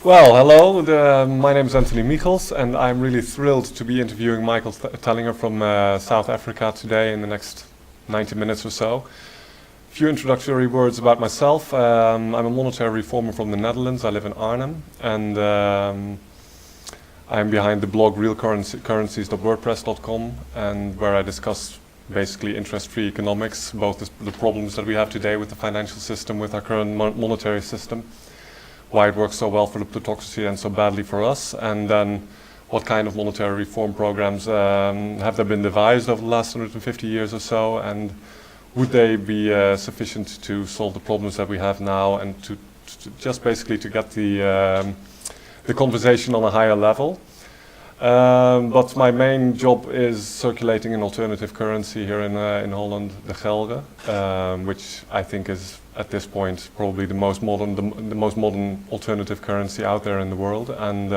Well, hello. My name is Anthony Migchels, and I'm really thrilled to be interviewing Michael Tellinger from South Africa today in the next 90 minutes or so. A few introductory words about myself. I'm a monetary reformer from the Netherlands. I live in Arnhem, and I'm behind the blog currencies.wordpress.com, and where I discuss basically interest-free economics, both the problems that we have today with the financial system, with our current monetary system, why it works so well for the plutocracy and so badly for us, and then what kind of monetary reform programs have there been devised over the last 150 years or so, and would they be sufficient to solve the problems that we have now, and to just basically to get the conversation on a higher level. But my main job is circulating an alternative currency here in Holland, the Gelre, which I think is at this point probably the most modern alternative currency out there in the world, and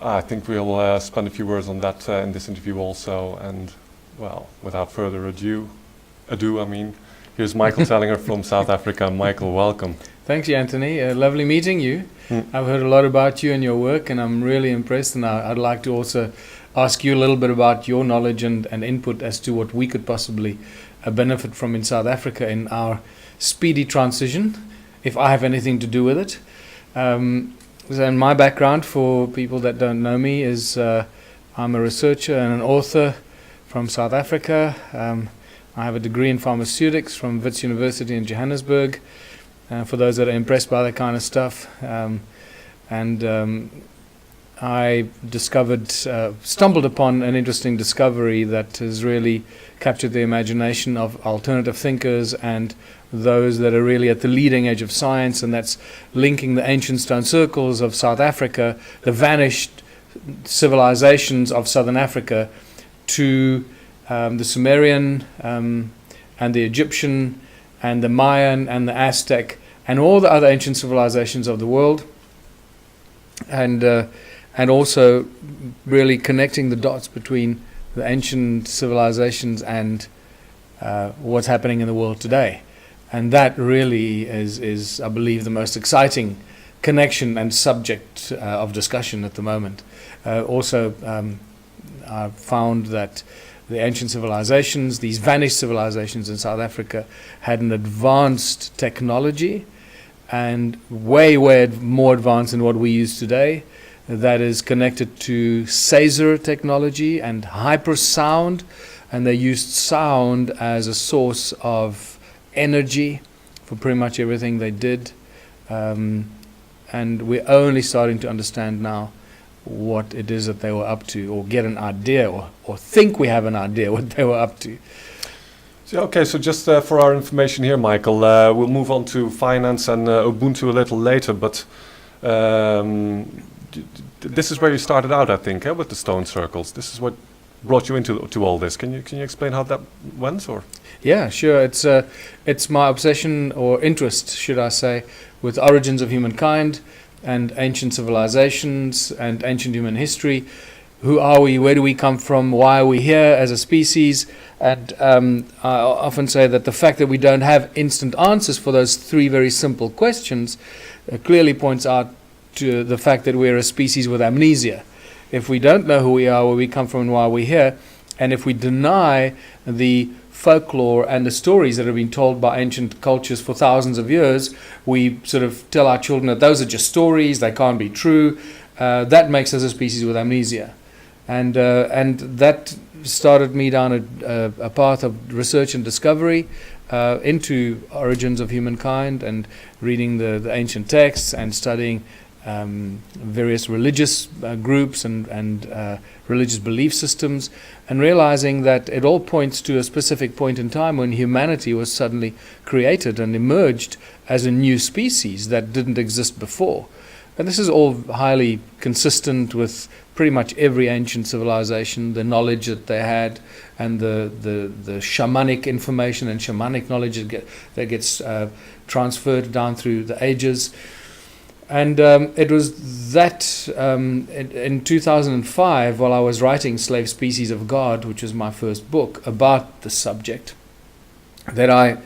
I think we'll spend a few words on that in this interview also. And well, without further ado, here's Michael Tellinger from South Africa. Michael, welcome. Thanks, Anthony. Lovely meeting you. I've heard a lot about you and your work, and I'm really impressed. And I'd like to also ask you a little bit about your knowledge and input as to what we could possibly benefit from in South Africa in our speedy transition, if I have anything to do with it. So my background, for people that don't know me, is I'm a researcher and an author from South Africa. I have a degree in pharmaceutics from Wits University in Johannesburg. For those that are impressed by that kind of stuff. I stumbled upon an interesting discovery that has really captured the imagination of alternative thinkers and those that are really at the leading edge of science, and that's linking the ancient stone circles of South Africa, the vanished civilizations of Southern Africa, to the Sumerian and the Egyptian and the Mayan and the Aztec and all the other ancient civilizations of the world, and also really connecting the dots between the ancient civilizations and what's happening in the world today. And that really is, I believe, the most exciting connection and subject of discussion at the moment. Also, I found that the ancient civilizations, these vanished civilizations in South Africa, had an advanced technology, and way more advanced than what we use today, that is connected to Caesar technology and hypersound, and they used sound as a source of energy for pretty much everything they did. And we're only starting to understand now what it is that they were up to, or get an idea, or think we have an idea what they were up to. Okay, so just for our information here, Michael, we'll move on to finance and Ubuntu a little later, but this is where you started out, I think, with the stone circles. This is what brought you into all this. Can you explain how that went, or? Yeah, sure. It's my obsession, or interest, should I say, with origins of humankind and ancient civilizations and ancient human history. Who are we? Where do we come from? Why are we here as a species? And I often say that the fact that we don't have instant answers for those three very simple questions clearly points out to the fact that we're a species with amnesia. If we don't know who we are, where we come from, and why we're here, and if we deny the folklore and the stories that have been told by ancient cultures for thousands of years, we sort of tell our children that those are just stories, they can't be true. That makes us a species with amnesia. And that started me down a path of research and discovery into origins of humankind, and reading the ancient texts and studying various religious groups and religious belief systems, and realizing that it all points to a specific point in time when humanity was suddenly created and emerged as a new species that didn't exist before. And this is all highly consistent with pretty much every ancient civilization, the knowledge that they had, and the shamanic information and shamanic knowledge that gets transferred down through the ages. And it was that in 2005, while I was writing Slave Species of God, which was my first book about the subject, that I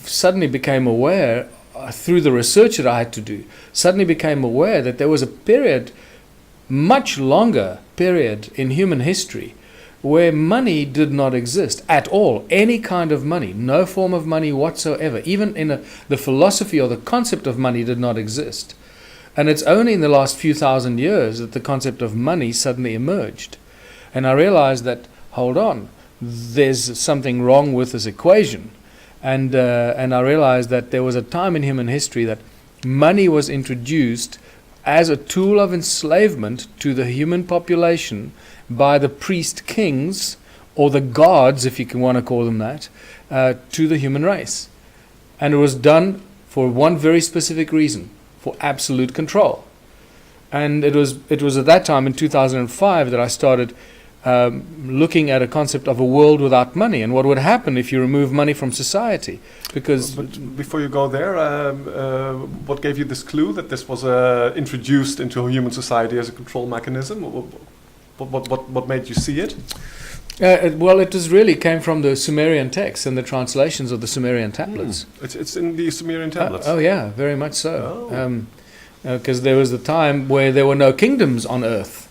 suddenly became aware through the research that I had to do, suddenly became aware that there was a period, much longer period in human history, where money did not exist at all. Any kind of money, no form of money whatsoever. Even the philosophy or the concept of money did not exist. And it's only in the last few thousand years that the concept of money suddenly emerged. And I realized that, hold on, there's something wrong with this equation. And I realized that there was a time in human history that money was introduced as a tool of enslavement to the human population by the priest kings, or the gods, if you can want to call them that, to the human race. And it was done for one very specific reason, for absolute control. And it was at that time, in 2005, that I started looking at a concept of a world without money and what would happen if you remove money from society. Because But before you go there, what gave you this clue that this was introduced into human society as a control mechanism? What made you see it? well, it was really came from the Sumerian texts and the translations of the Sumerian tablets. It's in the Sumerian tablets. Oh yeah, very much so. Oh. Because there was a time where there were no kingdoms on earth,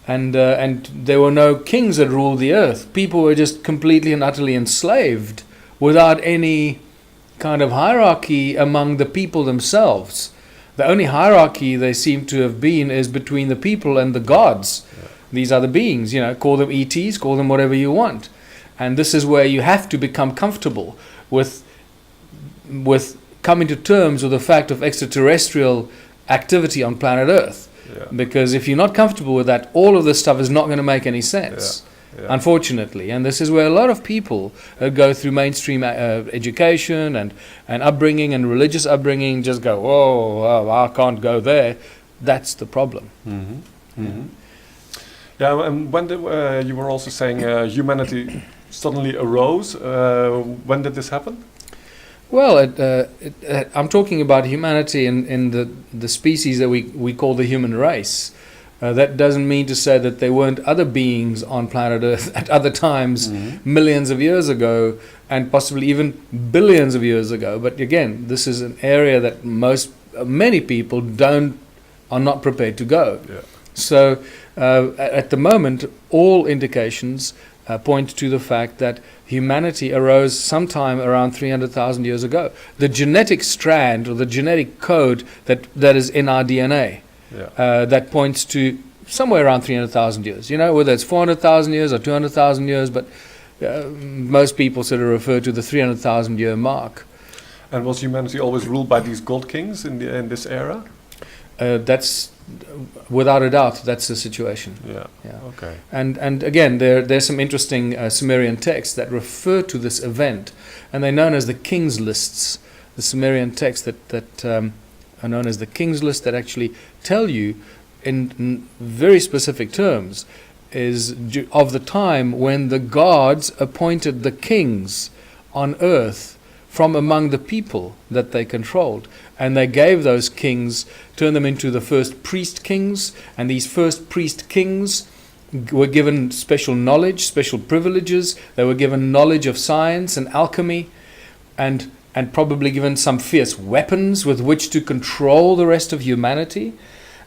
and there were no kings that ruled the earth. People were just completely and utterly enslaved, without any kind of hierarchy among the people themselves. The only hierarchy they seem to have been is between the people and the gods. Yeah. These are the beings, call them ETs, call them whatever you want. And this is where you have to become comfortable with coming to terms with the fact of extraterrestrial activity on planet Earth. Yeah. Because if you're not comfortable with that, all of this stuff is not going to make any sense. Yeah. Unfortunately. And this is where a lot of people go through mainstream education and upbringing and religious upbringing, just go, oh, I can't go there. That's the problem. Mm-hmm. Mm-hmm. Yeah, and when you were also saying humanity suddenly arose, when did this happen? Well, I'm talking about humanity in the species that we call the human race. That doesn't mean to say that there weren't other beings on planet Earth at other times, millions of years ago, and possibly even billions of years ago. But again, this is an area that many people are not prepared to go. Yeah. So at the moment, all indications point to the fact that humanity arose sometime around 300,000 years ago. The genetic strand, or the genetic code that is in our DNA, that points to somewhere around 300,000 years. Whether it's 400,000 years or 200,000 years, but most people sort of refer to the 300,000 year mark. And was humanity always ruled by these god kings in this era? That's without a doubt, that's the situation. Yeah. Okay. And again, there's some interesting Sumerian texts that refer to this event, and they're known as the King's Lists. The Sumerian texts that are known as the King's List, that actually tell you in very specific terms is of the time when the gods appointed the kings on earth from among the people that they controlled. And they gave those kings, turned them into the first priest kings, and these first priest kings were given special knowledge, special privileges. They were given knowledge of science and alchemy, and probably given some fierce weapons with which to control the rest of humanity,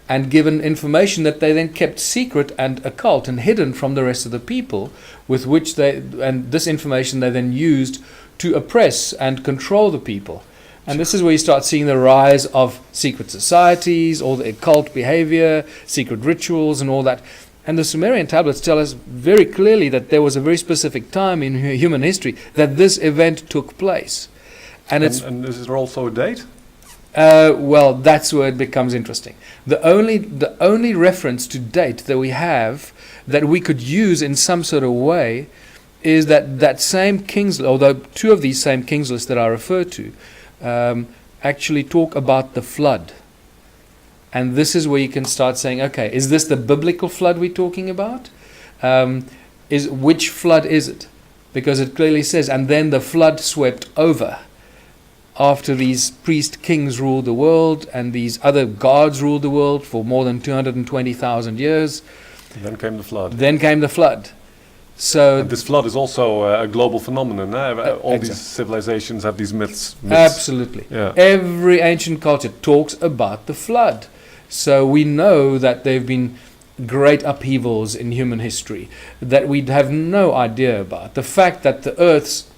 and given information that they then kept secret and occult and hidden from the rest of the people, with which this information they then used to oppress and control the people. And this is where you start seeing the rise of secret societies, all the occult behavior, secret rituals and all that. And the Sumerian tablets tell us very clearly that there was a very specific time in human history that this event took place. And is there also a date? Well, that's where it becomes interesting. The only reference to date that we have that we could use in some sort of way is that same King's List, although two of these same King's Lists that I refer to actually talk about the flood. And this is where you can start saying, okay, is this the biblical flood we're talking about? Which flood is it? Because it clearly says, and then the flood swept over. After these priest kings ruled the world and these other gods ruled the world for more than 220,000 years. And then came the flood. Then came the flood. So And this flood is also a global phenomenon. All exactly. these civilizations have these myths. Absolutely. Yeah. Every ancient culture talks about the flood. So we know that there have been great upheavals in human history that we have no idea about. The fact that the Earth's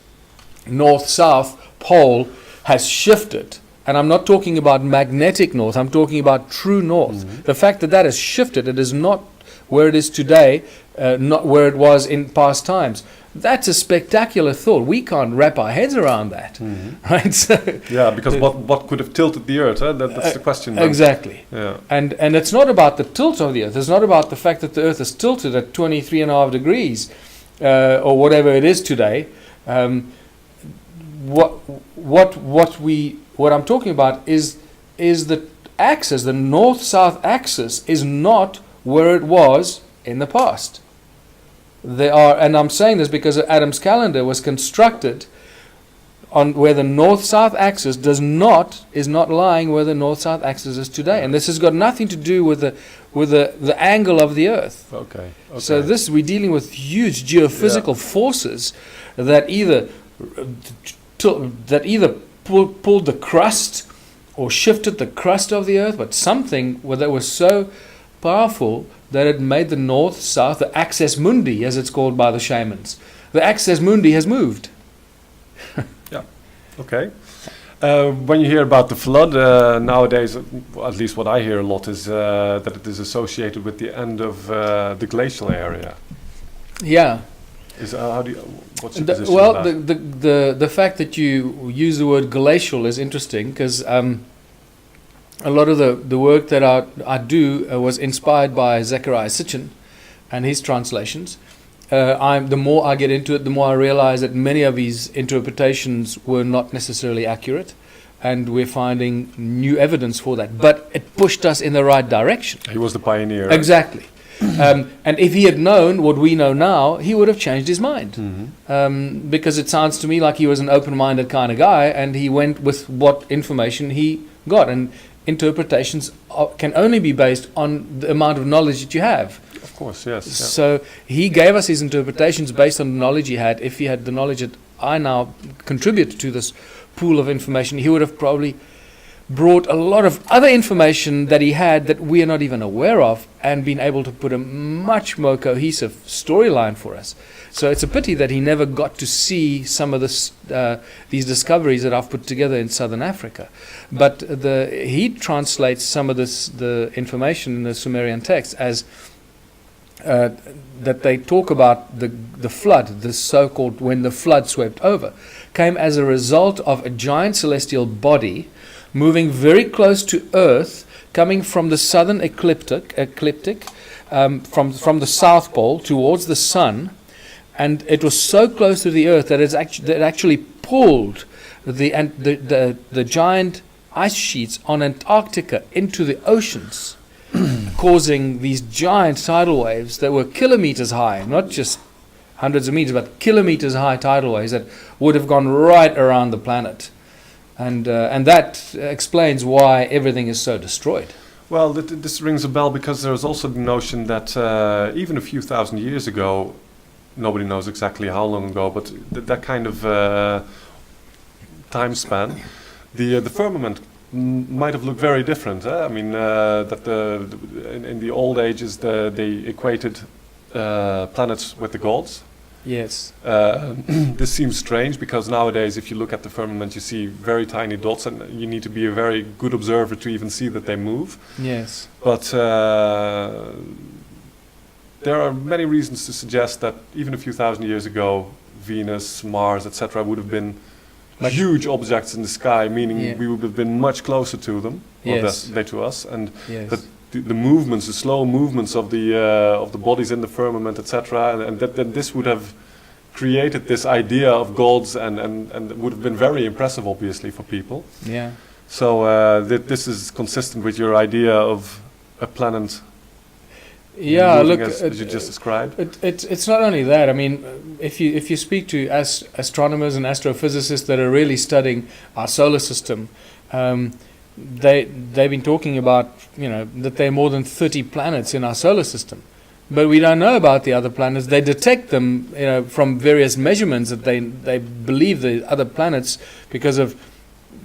north-south pole has shifted, and I'm not talking about magnetic north, I'm talking about true north. The fact that that has shifted, it is not where it is today, not where it was in past times. That's a spectacular thought. We can't wrap our heads around that, right? So, Yeah, because what could have tilted the Earth? That's the question. Then. exactly. Yeah. And it's not about the tilt of the Earth. It's not about the fact that the Earth is tilted at 23.5 degrees or whatever it is today. What I'm talking about is the axis, the north-south axis, is not where it was in the past. They are, and I'm saying this because Adam's calendar was constructed on where the north-south axis is not lying where the north-south axis is today, and this has got nothing to do with the angle of the Earth. Okay. So we're dealing with huge geophysical forces that either pulled the crust or shifted the crust of the Earth, but something that was so powerful that it made the north-south, the axis mundi, as it's called by the shamans. The axis mundi has moved. Okay. When you hear about the flood nowadays, at least what I hear a lot is that it is associated with the end of the glacial area. Yeah. What's your position Well, on that? the fact that you use the word glacial is interesting because a lot of the work that I do was inspired by Zecharia Sitchin and his translations. The more I get into it, the more I realize that many of his interpretations were not necessarily accurate, and we're finding new evidence for that. But it pushed us in the right direction. He was the pioneer. Exactly. And if he had known what we know now, he would have changed his mind. Because it sounds to me like he was an open-minded kind of guy, and he went with what information he got. And interpretations can only be based on the amount of knowledge that you have. Of course, yes. Yeah. So he gave us his interpretations based on the knowledge he had. If he had the knowledge that I now contribute to this pool of information, he would have probably brought a lot of other information that he had that we are not even aware of, and been able to put a much more cohesive storyline for us. So it's a pity that he never got to see some of these discoveries that I've put together in Southern Africa. But he translates some of the information in the Sumerian text as that they talk about the flood, the so-called when the flood swept over, came as a result of a giant celestial body moving very close to Earth, coming from the southern ecliptic, from the South Pole towards the Sun, and it was so close to the Earth that it actually pulled the giant ice sheets on Antarctica into the oceans, causing these giant tidal waves that were kilometers high, not just hundreds of meters, but kilometers high tidal waves that would have gone right around the planet. And that explains why everything is so destroyed. Well, this rings a bell because there's also the notion that even a few thousand years ago, nobody knows exactly how long ago, but that kind of time span, the firmament might have looked very different. I mean, that in the old ages they equated planets with the gods. Yes. This seems strange because nowadays if you look at the firmament you see very tiny dots, and you need to be a very good observer to even see that they move. Yes. But there are many reasons to suggest that even a few thousand years ago Venus, Mars, etc. would have been huge objects in the sky, meaning we would have been much closer to them, yes, they to us, and yes, that the movements, the slow movements of the bodies in the firmament, etc., and that this would have created this idea of gods, and would have been very impressive, obviously, for people. Yeah. So this is consistent with your idea of a planet. Yeah, look, as you just described. It's not only that. I mean, if you speak to astronomers and astrophysicists that are really studying our solar system, they've been talking about, that there are more than 30 planets in our solar system, but we don't know about the other planets. They detect them, from various measurements that they believe the other planets because of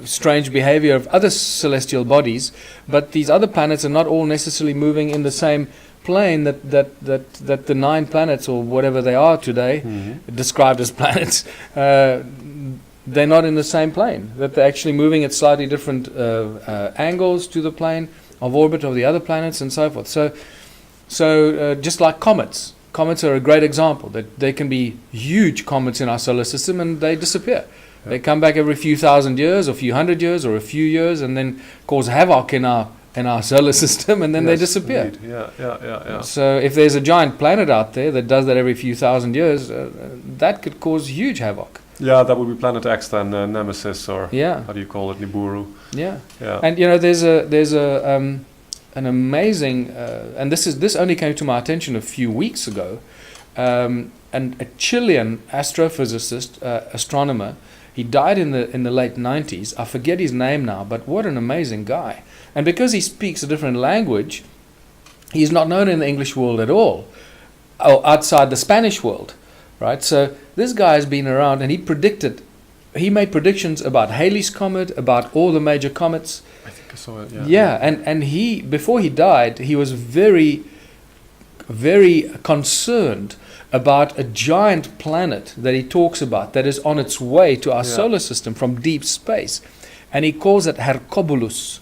strange behavior of other celestial bodies. But these other planets are not all necessarily moving in the same plane that the 9 planets or whatever they are today, described as planets, they're not in the same plane. That they're actually moving at slightly different angles to the plane of orbit of the other planets and so forth. So just like comets. Comets are a great example. That there can be huge comets in our solar system and they disappear. Yeah. They come back every few thousand years or a few hundred years or a few years and then cause havoc in our solar system, and then they disappear. Indeed. Yeah. So if there's a giant planet out there that does that every few thousand years, that could cause huge havoc. Yeah, that would be Planet X then, Nemesis, or Yeah. how do you call it, Nibiru? Yeah. Yeah. And there's an amazing, and this only came to my attention a few weeks ago, and a Chilean astrophysicist, astronomer. He died in the late 90s. I forget his name now, but what an amazing guy. And because he speaks a different language, he's not known in the English world at all, or outside the Spanish world, right? So this guy has been around, and he made predictions about Halley's Comet, about all the major comets. I think I saw it, yeah. Yeah, and he, before he died, he was very, very concerned about a giant planet that he talks about that is on its way to our solar system from deep space. And he calls it Hercobulus.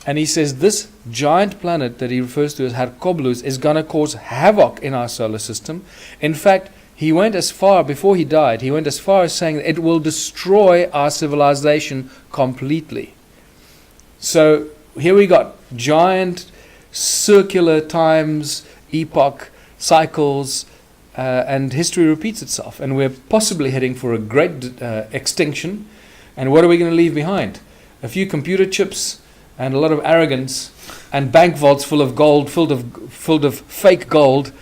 And he says this giant planet that he refers to as Hercobulus is going to cause havoc in our solar system. In fact, he went as far, before he died, he went as far as saying that it will destroy our civilization completely. So here we got giant circular times, epoch, cycles, and history repeats itself. And we're possibly heading for a great extinction. And what are we going to leave behind? A few computer chips and a lot of arrogance and bank vaults full of gold, filled of fake gold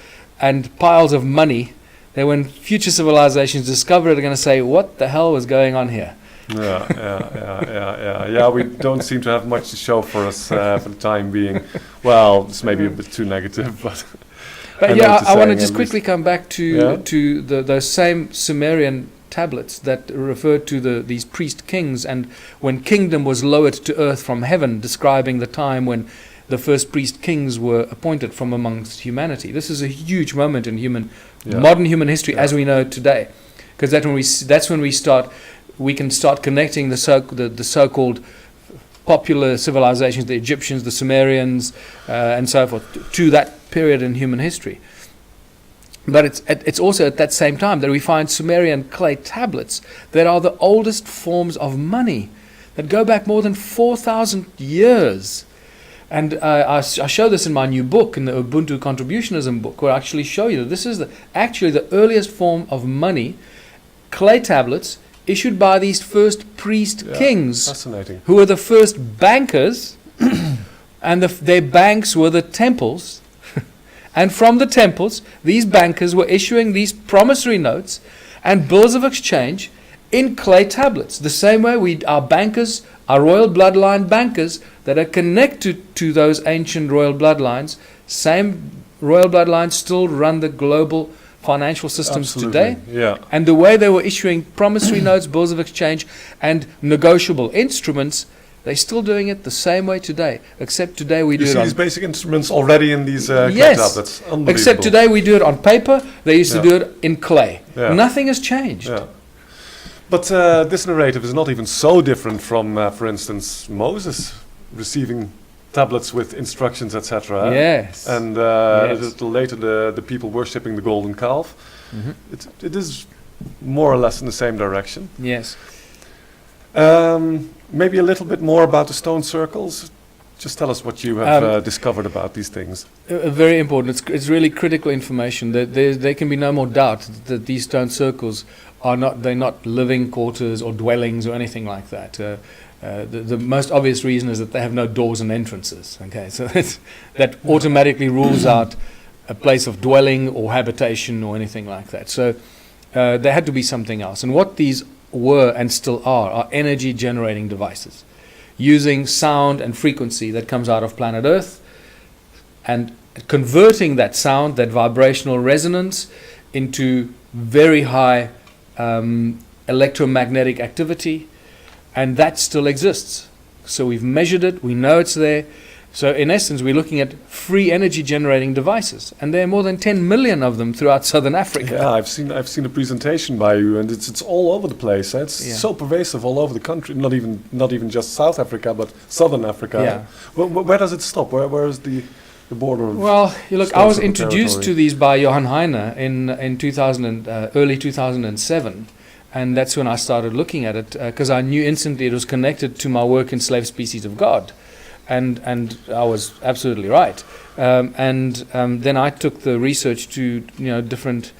and piles of money. That when future civilizations discover it, they're going to say, what the hell was going on here? Yeah, we don't seem to have much to show for us for the time being. Well, it's maybe a bit too negative, but I want to just quickly come back to those same Sumerian tablets that referred to these priest kings, and when kingdom was lowered to earth from heaven, describing the time when the first priest kings were appointed from amongst humanity. This is a huge moment in modern human history as we know it today, because that's when we can start connecting the so-called popular civilizations, the Egyptians, the Sumerians, and so forth, to that period in human history. But it's also at that same time that we find Sumerian clay tablets that are the oldest forms of money that go back more than 4,000 years. And I show this in my new book, in the Ubuntu contributionism book, where I actually show you that this is actually the earliest form of money, clay tablets issued by these first priest kings, fascinating, who were the first bankers, and their banks were the temples. And from the temples, these bankers were issuing these promissory notes and bills of exchange in clay tablets. The same way our bankers, our royal bloodline bankers that are connected to those ancient royal bloodlines, same royal bloodlines still run the global financial systems today. Yeah. And the way they were issuing promissory notes, bills of exchange, and negotiable instruments, they're still doing it the same way today, except today we do it on... these basic instruments already in these clay tablets. Unbelievable. Except today we do it on paper. They used to do it in clay. Yeah. Nothing has changed. Yeah. But this narrative is not even so different from, for instance, Moses receiving tablets with instructions, etc. Yes. And later the people worshipping the golden calf. Mm-hmm. It is more or less in the same direction. Yes. Maybe a little bit more about the stone circles. Just tell us what you have discovered about these things. Very important. It's really critical information. There can be no more doubt that these stone circles they're not living quarters or dwellings or anything like that. The most obvious reason is that they have no doors and entrances. Okay, so that automatically rules out a place of dwelling or habitation or anything like that. So there had to be something else. And what these were and still are energy generating devices using sound and frequency that comes out of planet Earth and converting that sound, that vibrational resonance, into very high electromagnetic activity, and that still exists. So we've measured it, we know it's there. So in essence, we're looking at free energy generating devices, and there are more than 10 million of them throughout southern Africa. Yeah, I've seen a presentation by you, and it's all over the place. It's so pervasive all over the country. Not even just South Africa, but southern Africa. Yeah. Where does it stop? Where is the border? Well, you look, I was Stone circle introduced territory? to these by Johann Heine in 2000 early 2007. And that's when I started looking at it, because I knew instantly it was connected to my work in Slave Species of God. And I was absolutely right. Then I took the research to different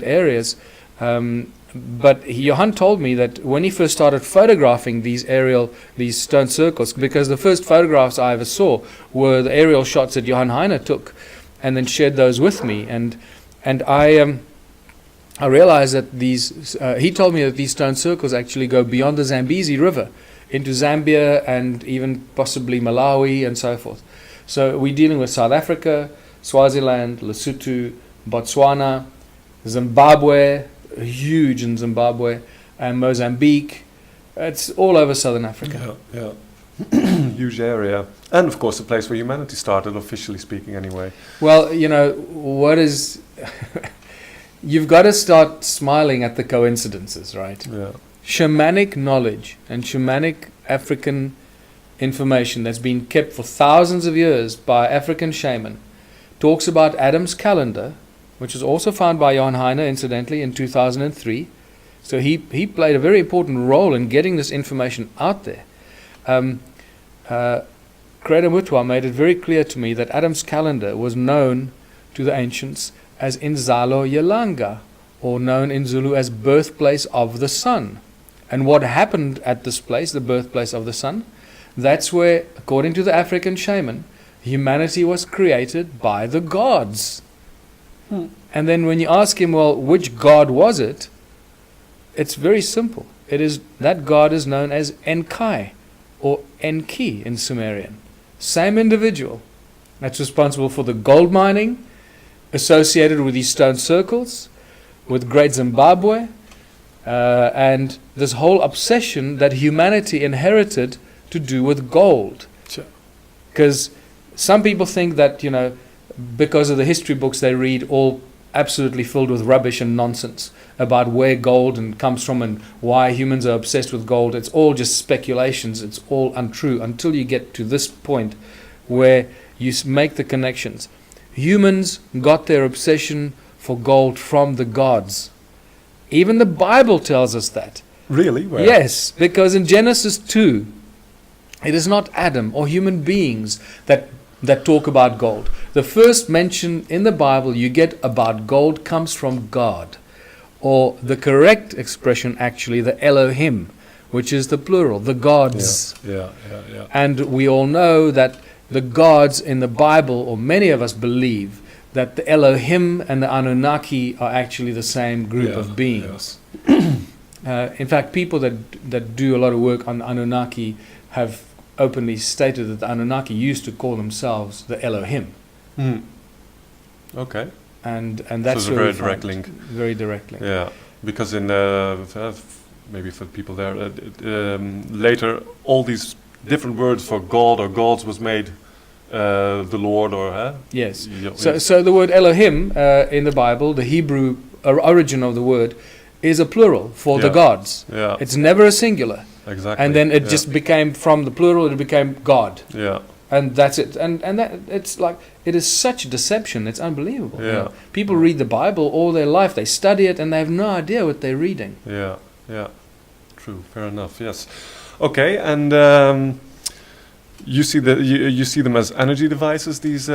areas. But Johann told me that when he first started photographing these stone circles, because the first photographs I ever saw were the aerial shots that Johann Heine took, and then shared those with me. And I realized that he told me that these stone circles actually go beyond the Zambezi River into Zambia and even possibly Malawi and so forth. So we're dealing with South Africa, Swaziland, Lesotho, Botswana, Zimbabwe, huge in Zimbabwe, and Mozambique. It's all over southern Africa. Yeah. Huge area. And of course the place where humanity started, officially speaking anyway. Well, you've got to start smiling at the coincidences, right? Yeah. Shamanic knowledge and shamanic African information that's been kept for thousands of years by African shaman talks about Adam's calendar, which was also found by Johann Heine, incidentally, in 2003. So he played a very important role in getting this information out there. Credo Mutwa made it very clear to me that Adam's calendar was known to the ancients as Inzalo Yelanga, or known in Zulu as birthplace of the sun. And what happened at this place, the birthplace of the sun, that's where, according to the African shaman, humanity was created by the gods. And then when you ask him, well, which god was it? It's very simple. That god is known as Enkai, or Enki in Sumerian. Same individual that's responsible for the gold mining associated with these stone circles, with Great Zimbabwe, and this whole obsession that humanity inherited to do with gold. Because some people think that, because of the history books they read, all absolutely filled with rubbish and nonsense about where gold comes from and why humans are obsessed with gold. It's all just speculations. It's all untrue until you get to this point where you make the connections. Humans got their obsession for gold from the gods. Even the Bible tells us that. Really? Where? Yes, because in Genesis 2, it is not Adam or human beings that talk about gold. The first mention in the Bible you get about gold comes from God. Or the correct expression, actually, the Elohim, which is the plural, the gods. Yeah. And we all know that the gods in the Bible, or many of us believe, that the Elohim and the Anunnaki are actually the same group of beings. In fact, people that do a lot of work on Anunnaki have openly stated that the Anunnaki used to call themselves the Elohim. Okay. And that's so it's a very direct link. Very direct link. Yeah, because in maybe for people there later, all these different words for God or gods was made the Lord or yes. So the word Elohim in the Bible, the Hebrew origin of the word, is a plural for the gods. Yeah. It's never a singular. Exactly. And then it just became, from the plural, it became God. Yeah. And that's it. And that it's like, it is such a deception. It's unbelievable. Yeah. People read the Bible all their life. They study it and they have no idea what they're reading. Yeah. True. Fair enough. Yes. Okay. And you see you see them as energy devices. These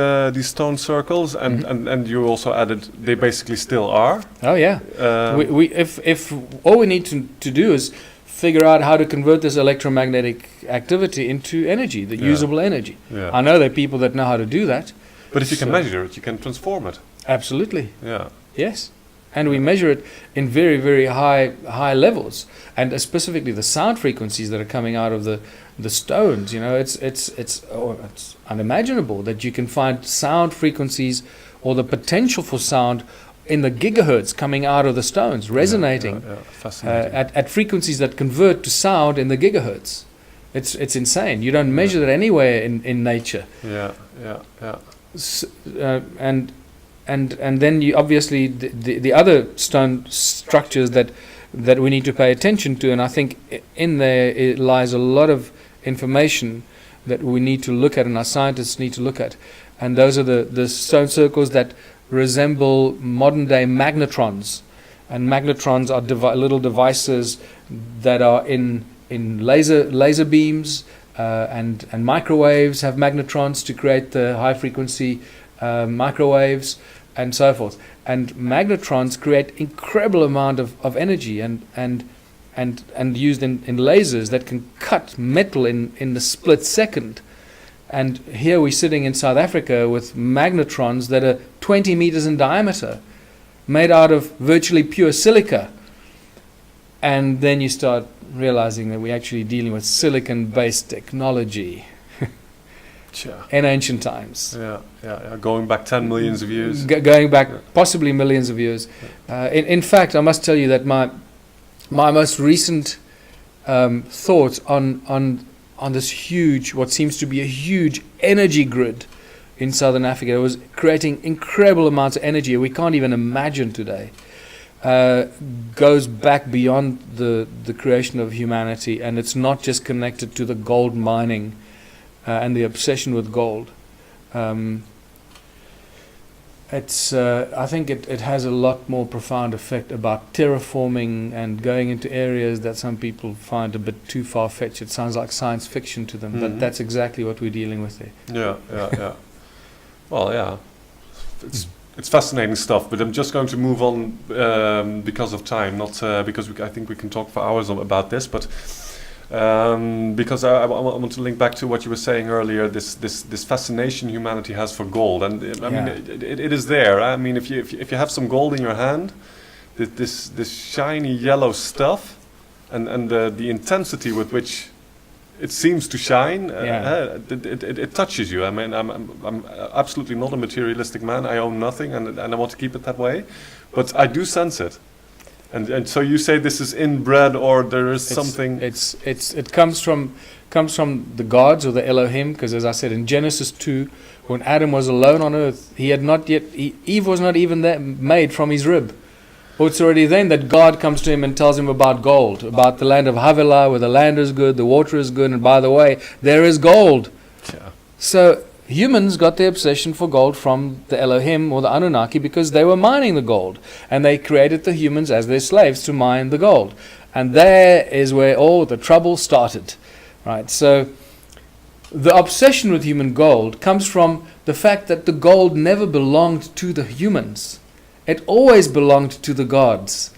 stone circles, and you also added they basically still are. Oh yeah. If all we need to do is figure out how to convert this electromagnetic activity into energy, the usable energy. Yeah. I know there are people that know how to do that. But if you can measure it, you can transform it. Absolutely. Yeah. Yes. And we measure it in very, very high levels. And specifically the sound frequencies that are coming out of the stones. It's unimaginable that you can find sound frequencies or the potential for sound in the gigahertz coming out of the stones, resonating Fascinating. at frequencies that convert to sound in the gigahertz. It's insane. You don't measure that anywhere in nature. Yeah. And then you obviously the other stone structures that we need to pay attention to, and I think in there it lies a lot of information that we need to look at and our scientists need to look at. And those are the stone circles that resemble modern day magnetrons. And magnetrons are little devices that are in laser beams, and microwaves have magnetrons to create the high frequency microwaves and so forth. And magnetrons create incredible amount of energy and used in lasers that can cut metal in the split second. And here we're sitting in South Africa with magnetrons that are 20 meters in diameter, made out of virtually pure silica. And then you start realizing that we're actually dealing with silicon-based technology in ancient times. Yeah. Going back 10 millions of years. Going back possibly millions of years. In fact, I must tell you that my most recent thoughts on this huge, what seems to be a huge energy grid in southern Africa, it was creating incredible amounts of energy we can't even imagine today. Goes back beyond the creation of humanity, and it's not just connected to the gold mining and the obsession with gold. I think it has a lot more profound effect about terraforming and going into areas that some people find a bit too far-fetched. It sounds like science fiction to them, but that's exactly what we're dealing with there. Yeah. Well, yeah. It's fascinating stuff, but I'm just going to move on because of time, not because I think we can talk for hours about this, but because I want to link back to what you were saying earlier, this fascination humanity has for gold, and I mean it is there. I mean, if you have some gold in your hand, this shiny yellow stuff, and the intensity with which it seems to shine, it touches you. I mean, I'm absolutely not a materialistic man. I own nothing, and I want to keep it that way, but I do sense it. And so you say this is inbred, or there is something. It comes from the gods or the Elohim, because as I said in Genesis 2, when Adam was alone on earth, Eve was not even there, made from his rib. Well, it's already then that God comes to him and tells him about gold, about the land of Havilah, where the land is good, the water is good, and by the way, there is gold. Yeah. So humans got their obsession for gold from the Elohim or the Anunnaki because they were mining the gold, and they created the humans as their slaves to mine the gold. And there is where all the trouble started, right? So the obsession with human gold comes from the fact that the gold never belonged to the humans. It always belonged to the gods.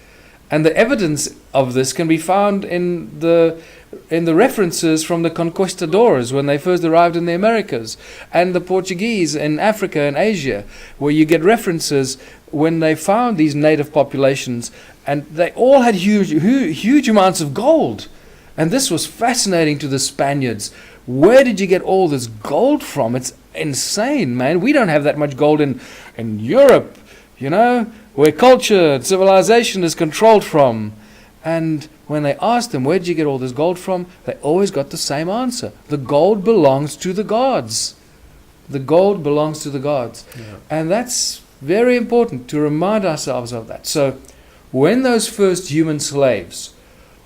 And the evidence of this can be found in the references from the conquistadors when they first arrived in the Americas, and the Portuguese in Africa and Asia, where you get references when they found these native populations, and they all had huge amounts of gold. And this was fascinating to the Spaniards. Where did you get all this gold from? It's insane, man. We don't have that much gold in Europe, where culture and civilization is controlled from. And when they asked them, where did you get all this gold from? They always got the same answer. The gold belongs to the gods. The gold belongs to the gods. Yeah. And that's very important to remind ourselves of that. So when those first human slaves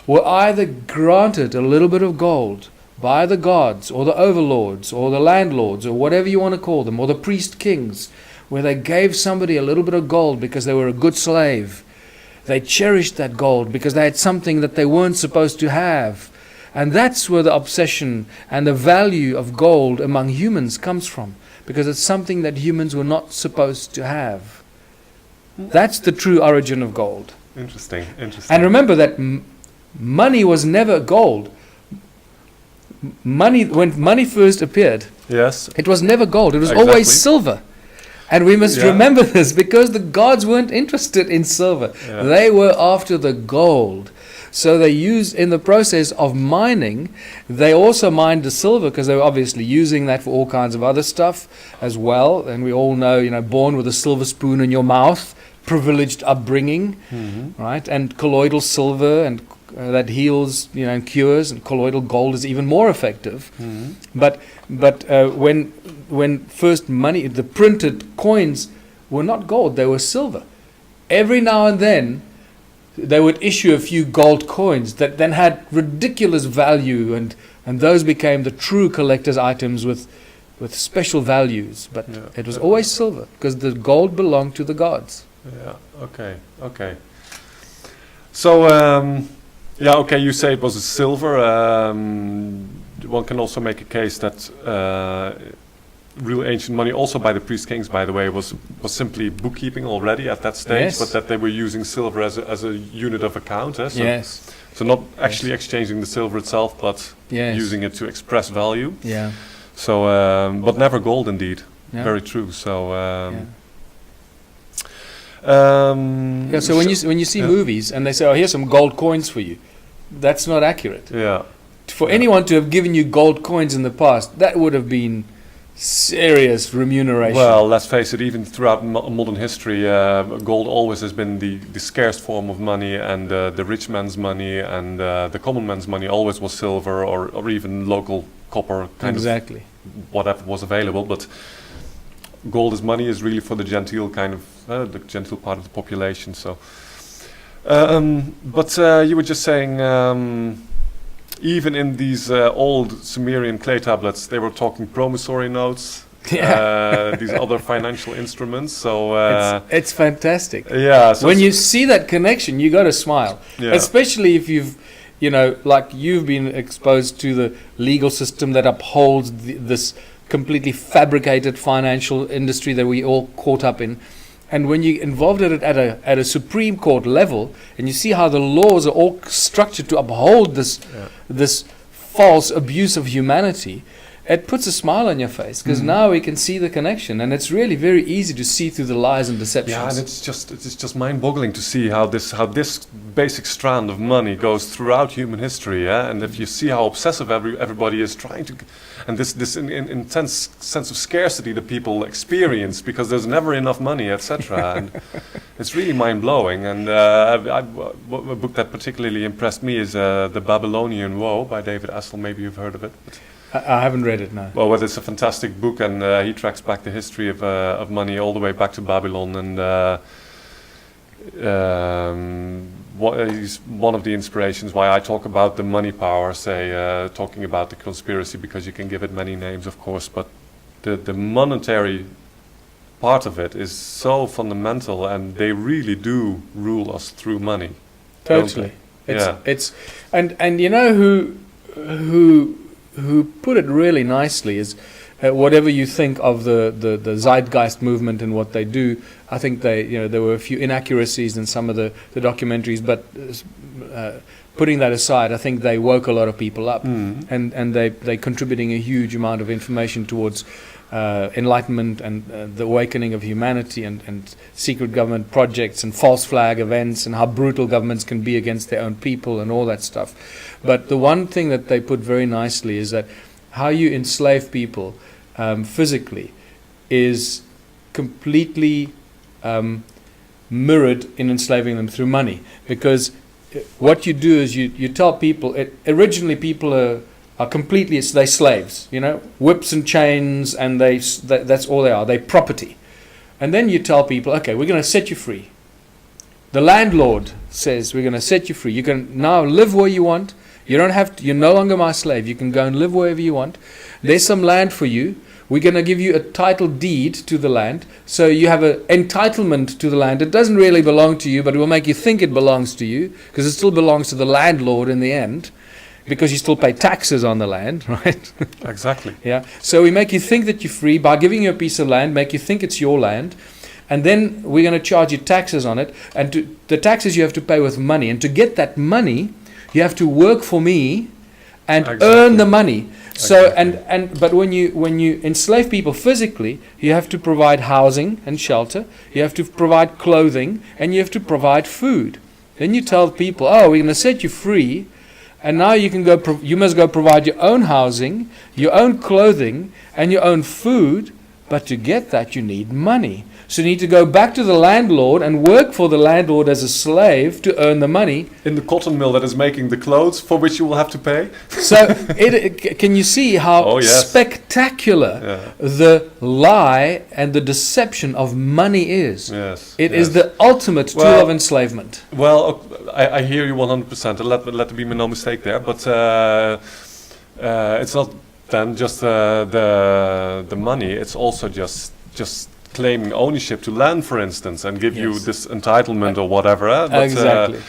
were either granted a little bit of gold by the gods or the overlords or the landlords or whatever you want to call them, or the priest kings, where they gave somebody a little bit of gold because they were a good slave, they cherished that gold because they had something that they weren't supposed to have. And that's where the obsession and the value of gold among humans comes from, because it's something that humans were not supposed to have. That's the true origin of gold. Interesting. And remember that money was never gold. Money, when money first appeared, yes, it was never gold. It was always silver. And we must remember this, because the gods weren't interested in silver. Yeah. They were after the gold. So they used, in the process of mining, they also mined the silver because they were obviously using that for all kinds of other stuff as well. And we all know, born with a silver spoon in your mouth, privileged upbringing, right? And colloidal silver and that heals, and cures, and colloidal gold is even more effective. But when first money, the printed coins were not gold, they were silver. Every now and then, they would issue a few gold coins that then had ridiculous value, and those became the true collector's items with special values. But it was always silver, because the gold belonged to the gods. Yeah, okay. So, you say it was a silver. One can also make a case that real ancient money, also by the priest kings, by the way, was simply bookkeeping already at that stage, but that they were using silver as a unit of account. So not actually exchanging the silver itself, but using it to express value. Yeah. So, but never gold, indeed. Yeah. Very true. So. So when you see movies and they say, "Oh, here's some gold coins for you," that's not accurate. Yeah. For anyone to have given you gold coins in the past, that would have been serious remuneration. Well, let's face it, even throughout modern history, gold always has been the scarce form of money, and the rich man's money and the common man's money always was silver or even local copper, kind of whatever was available. But gold as money is really for the genteel kind of, the genteel part of the population. So, but you were just saying, even in these old Sumerian clay tablets, they were talking promissory notes, these other financial instruments. So it's fantastic. Yeah. So when you see that connection, you got to smile, especially if you've, like you've been exposed to the legal system that upholds this completely fabricated financial industry that we all caught up in. And when you're involved in it at a Supreme Court level, and you see how the laws are all structured to uphold this false abuse of humanity, it puts a smile on your face, because now we can see the connection, and it's really very easy to see through the lies and deceptions. Yeah, and it's just mind-boggling to see how this basic strand of money goes throughout human history. And if you see how obsessive everybody is trying to, and this intense sense of scarcity that people experience because there's never enough money, etc. And it's really mind-blowing. And a book that particularly impressed me is The Babylonian Woe by David Essel. Maybe you've heard of it. I haven't read it, no. Well, it's a fantastic book, and he tracks back the history of money all the way back to Babylon, and he's one of the inspirations why I talk about the money power, talking about the conspiracy, because you can give it many names, of course, but the monetary part of it is so fundamental, and they really do rule us through money. Totally. It's and you know who put it really nicely is, whatever you think of the Zeitgeist movement and what they do, I think there were a few inaccuracies in some of the documentaries, but putting that aside, I think they woke a lot of people up, and they're contributing a huge amount of information towards enlightenment and the awakening of humanity, and secret government projects and false flag events, and how brutal governments can be against their own people and all that stuff. But the one thing that they put very nicely is that how you enslave people physically is completely mirrored in enslaving them through money. Because what you do is you tell people, originally people are completely, they're slaves, whips and chains, and that's all they are. They're property. And then you tell people, okay, we're going to set you free. The landlord says, we're going to set you free. You can now live where you want. You don't have to, you're no longer my slave. You can go and live wherever you want. There's some land for you. We're going to give you a title deed to the land. So you have an entitlement to the land. It doesn't really belong to you, but it will make you think it belongs to you, because it still belongs to the landlord in the end, because you still pay taxes on the land, right? Exactly. Yeah. So we make you think that you're free by giving you a piece of land, make you think it's your land, and then we're going to charge you taxes on it. And the taxes you have to pay with money. And to get that money, you have to work for me and earn the money. So but when you enslave people physically, you have to provide housing and shelter, you have to provide clothing, and you have to provide food. Then you tell people, oh, we're going to set you free, and now you can go. You must go provide your own housing, your own clothing, and your own food. But to get that, you need money. So you need to go back to the landlord and work for the landlord as a slave to earn the money. In the cotton mill that is making the clothes for which you will have to pay. So can you see how spectacular the lie and the deception of money is? Yes. It is the ultimate tool of enslavement. Well, I hear you 100%. Let there be no mistake there. But it's not then just the money. It's also just claiming ownership to land, for instance, and give you this entitlement or whatever. But, exactly.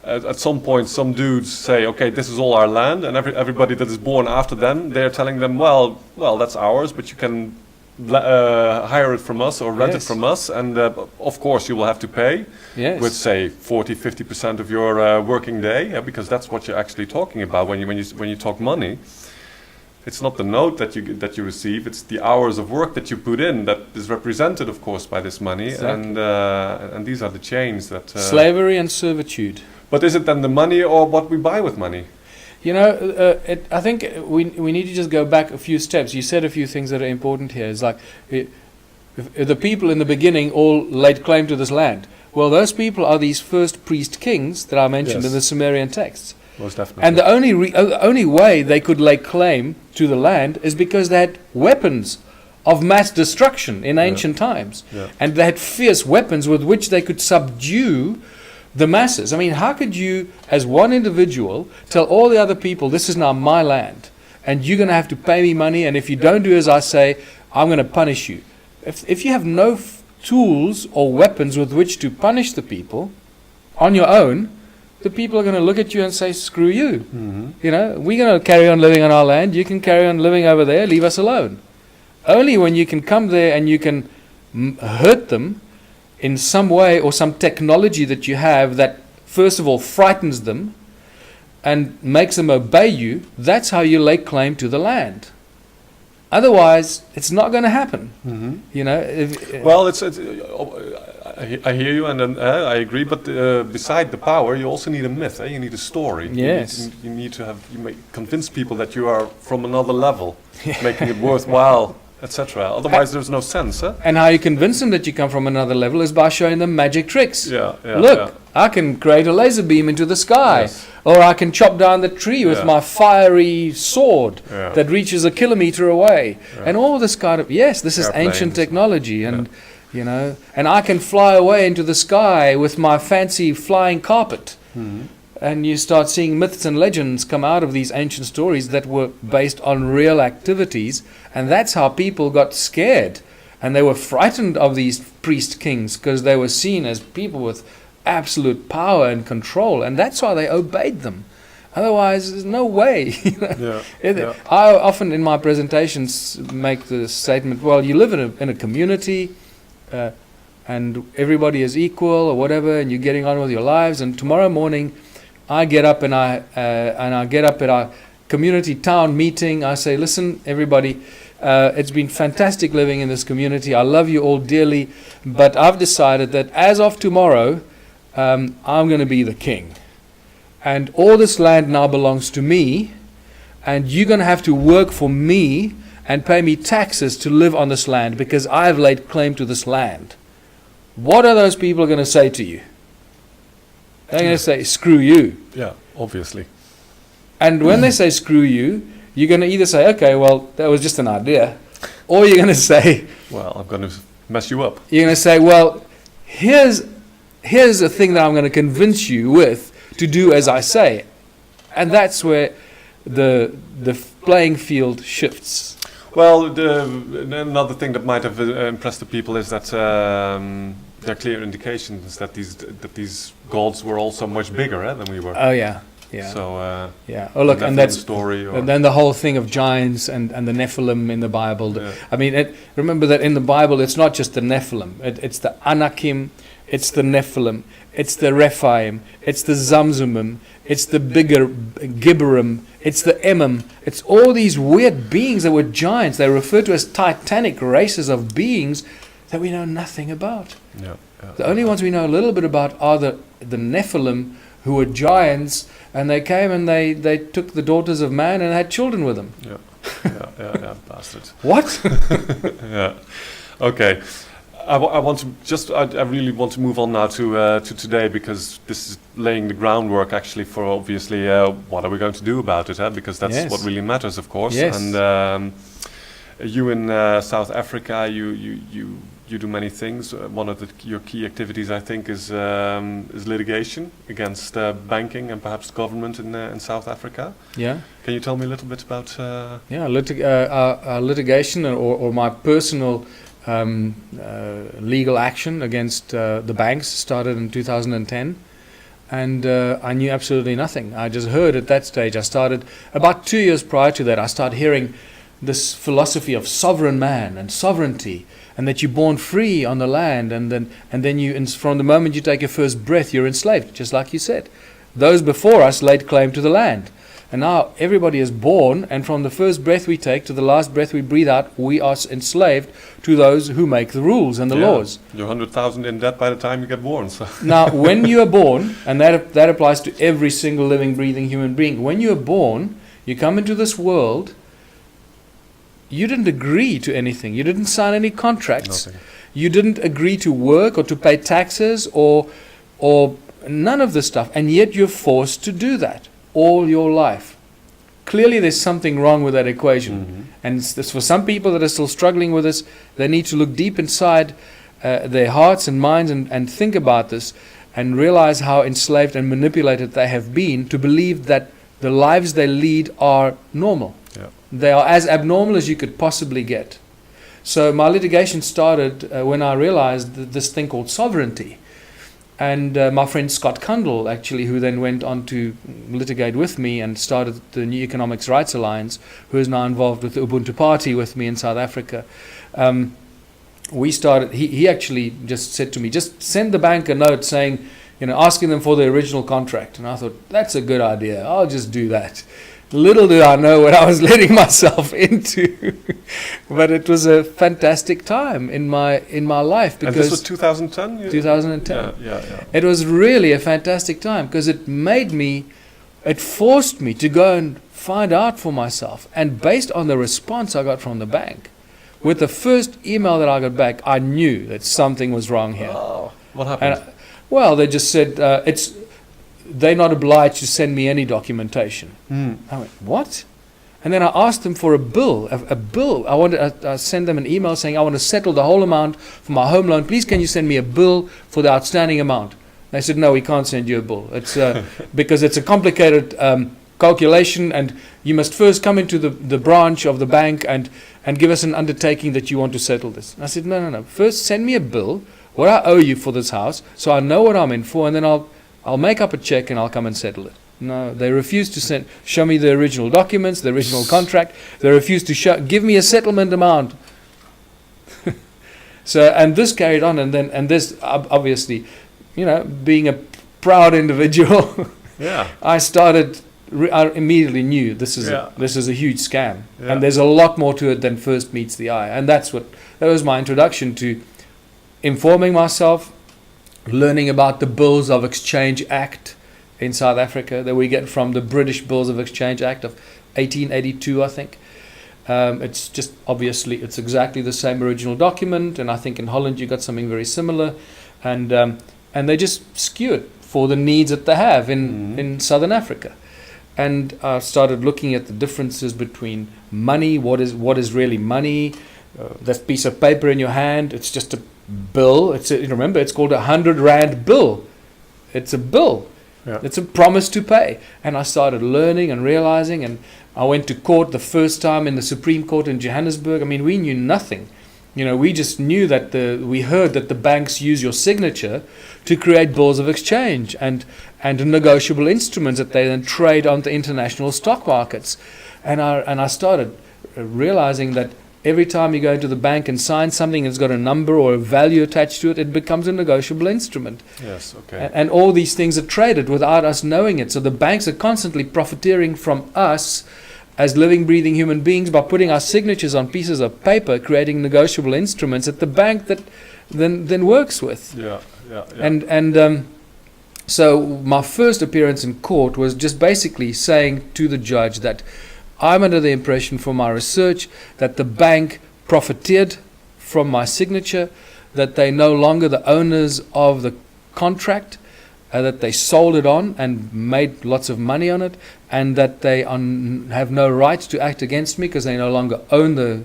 At some point, some dudes say, "Okay, this is all our land," and everybody that is born after them, they're telling them, "Well, that's ours, but you can hire it from us or rent it from us, and of course you will have to pay with say 40-50% of your working day, because that's what you're actually talking about when you talk money." It's not the note that you receive; it's the hours of work that you put in that is represented, of course, by this money. Exactly. And these are the chains that slavery and servitude. But is it then the money or what we buy with money? You know, I think we need to just go back a few steps. You said a few things that are important here. It's like if the people in the beginning all laid claim to this land. Well, those people are these first priest kings that I mentioned in the Sumerian texts. Most definitely. And the only way they could lay claim to the land is because they had weapons of mass destruction in ancient times. Yeah. And they had fierce weapons with which they could subdue the masses. I mean, how could you, as one individual, tell all the other people, this is now my land, and you're going to have to pay me money, and if you don't do as I say, I'm going to punish you. If you have no tools or weapons with which to punish the people on your own, the people are going to look at you and say, screw you. Mm-hmm. You know, we're going to carry on living on our land. You can carry on living over there. Leave us alone. Only when you can come there and you can hurt them in some way or some technology that you have that, first of all, frightens them and makes them obey you, that's how you lay claim to the land. Otherwise, it's not going to happen. Mm-hmm. You know. Well, I hear you, and I agree. But beside the power, you also need a myth. You need a story. Yes. You need to convince people that you are from another level, making it worthwhile, etc. Otherwise, there's no sense. And how you convince them that you come from another level is by showing them magic tricks. Look, I can create a laser beam into the sky. Yes. Or I can chop down the tree with my fiery sword that reaches a kilometer away. Yeah. And all this kind of, this is ancient technology. And, you know, and I can fly away into the sky with my fancy flying carpet. Mm-hmm. And you start seeing myths and legends come out of these ancient stories that were based on real activities. And that's how people got scared. And they were frightened of these priest kings because they were seen as people with absolute power and control, and that's why they obeyed them. Otherwise, there's no way. I often in my presentations make the statement, well, you live in a community and everybody is equal or whatever, and you're getting on with your lives, and tomorrow morning I get up and I get up at our community town meeting. I say, listen, everybody, it's been fantastic living in this community. I love you all dearly, but I've decided that as of tomorrow, I'm going to be the king. And all this land now belongs to me, and you're going to have to work for me and pay me taxes to live on this land because I've laid claim to this land. What are those people going to say to you? They're going to say, screw you. Yeah, obviously. And when they say screw you, you're going to either say, okay, well, that was just an idea, or you're going to say, well, I'm going to mess you up. You're going to say, well, here's a thing that I'm going to convince you with to do as I say. And that's where the playing field shifts. Well, another thing that might have impressed the people is that there are clear indications that these gods were also much bigger than we were. Oh, yeah. Yeah. So Oh, look, and that's story. And then the whole thing of giants and the Nephilim in the Bible. I mean, remember that in the Bible, it's not just the Nephilim. It's the Anakim, it's the Nephilim, it's the Rephaim, it's the Zamzumim, it's the bigger Gibberim, it's the Emim. It's all these weird beings that were giants. They're referred to as titanic races of beings that we know nothing about. The only ones we know a little bit about are the the Nephilim, who were giants, and they came and they took the daughters of man and had children with them. Yeah, bastards. What? Yeah. Okay. I really want to move on now to today, because this is laying the groundwork actually for obviously what are we going to do about it, because that's Yes. what really matters, of course. Yes. And you in South Africa, you do many things. One of your key activities, I think, is litigation against banking and perhaps government in South Africa. Yeah. Can you tell me a little bit about? Our litigation or my personal legal action against the banks started in 2010, and I knew absolutely nothing. I just heard at that stage. I started about 2 years prior to that. I started hearing this philosophy of sovereign man and sovereignty, and that you're born free on the land, and then you, from the moment you take your first breath, you're enslaved, just like you said. Those before us laid claim to the land. And now everybody is born, and from the first breath we take to the last breath we breathe out, we are enslaved to those who make the rules and the laws. You're 100,000 in debt by the time you get born. So. Now, when you are born, and that applies to every single living, breathing human being, when you are born, you come into this world, you didn't agree to anything. You didn't sign any contracts. Nothing. You didn't agree to work or to pay taxes or none of this stuff, and yet you're forced to do that all your life. Clearly there's something wrong with that equation. Mm-hmm. And this, for some people that are still struggling with this, they need to look deep inside their hearts and minds and think about this and realize how enslaved and manipulated they have been to believe that the lives they lead are normal. Yeah. They are as abnormal as you could possibly get. So my litigation started when I realized this thing called sovereignty. And my friend Scott Kundal, actually, who then went on to litigate with me and started the New Economics Rights Alliance, who is now involved with the Ubuntu Party with me in South Africa. We started, he actually just said to me, just send the bank a note saying, asking them for the original contract. And I thought, that's a good idea. I'll just do that. Little did I know what I was letting myself into. But it was a fantastic time in my life. Because And this was 2010? 2010. Yeah. It was really a fantastic time because it forced me to go and find out for myself. And based on the response I got from the bank, with the first email that I got back, I knew that something was wrong here. Oh, what happened? Well, they just said, they're not obliged to send me any documentation. I went, what? And then I asked them for a bill. A bill. I sent them an email saying I want to settle the whole amount for my home loan. Please, can you send me a bill for the outstanding amount? They said, no, we can't send you a bill. It's because it's a complicated calculation, and you must first come into the branch of the bank and give us an undertaking that you want to settle this. And I said, no. First, send me a bill, what I owe you for this house, so I know what I'm in for, and then I'll make up a check and I'll come and settle it. No, they refused to show me the original documents, the original contract. They refused to give me a settlement amount. So, and this carried on, and this obviously, being a proud individual, Yeah. I immediately knew this is a huge scam, Yeah. and there's a lot more to it than first meets the eye, and that was my introduction to informing myself, learning about the Bills of Exchange Act in South Africa that we get from the British Bills of Exchange Act of 1882, I think. It's just obviously it's exactly the same original document, and I think in Holland you got something very similar, and they just skew it for the needs that they have in Southern Africa. And I started looking at the differences between money, what is really money, that piece of paper in your hand, it's just a bill. Remember, it's called a 100 Rand bill. It's a bill. Yeah. It's a promise to pay. And I started learning and realizing, and I went to court the first time in the Supreme Court in Johannesburg. I mean, we knew nothing. We just knew that we heard that the banks use your signature to create bills of exchange and negotiable instruments that they then trade on the international stock markets. And I started realizing that every time you go into the bank and sign something that's got a number or a value attached to it, it becomes a negotiable instrument. Yes, okay. And all these things are traded without us knowing it. So the banks are constantly profiteering from us as living, breathing human beings by putting our signatures on pieces of paper, creating negotiable instruments that the bank that then works with. Yeah. So my first appearance in court was just basically saying to the judge that I'm under the impression from my research that the bank profiteered from my signature, that they're no longer the owners of the contract, that they sold it on and made lots of money on it, and that they have no right to act against me because they no longer own the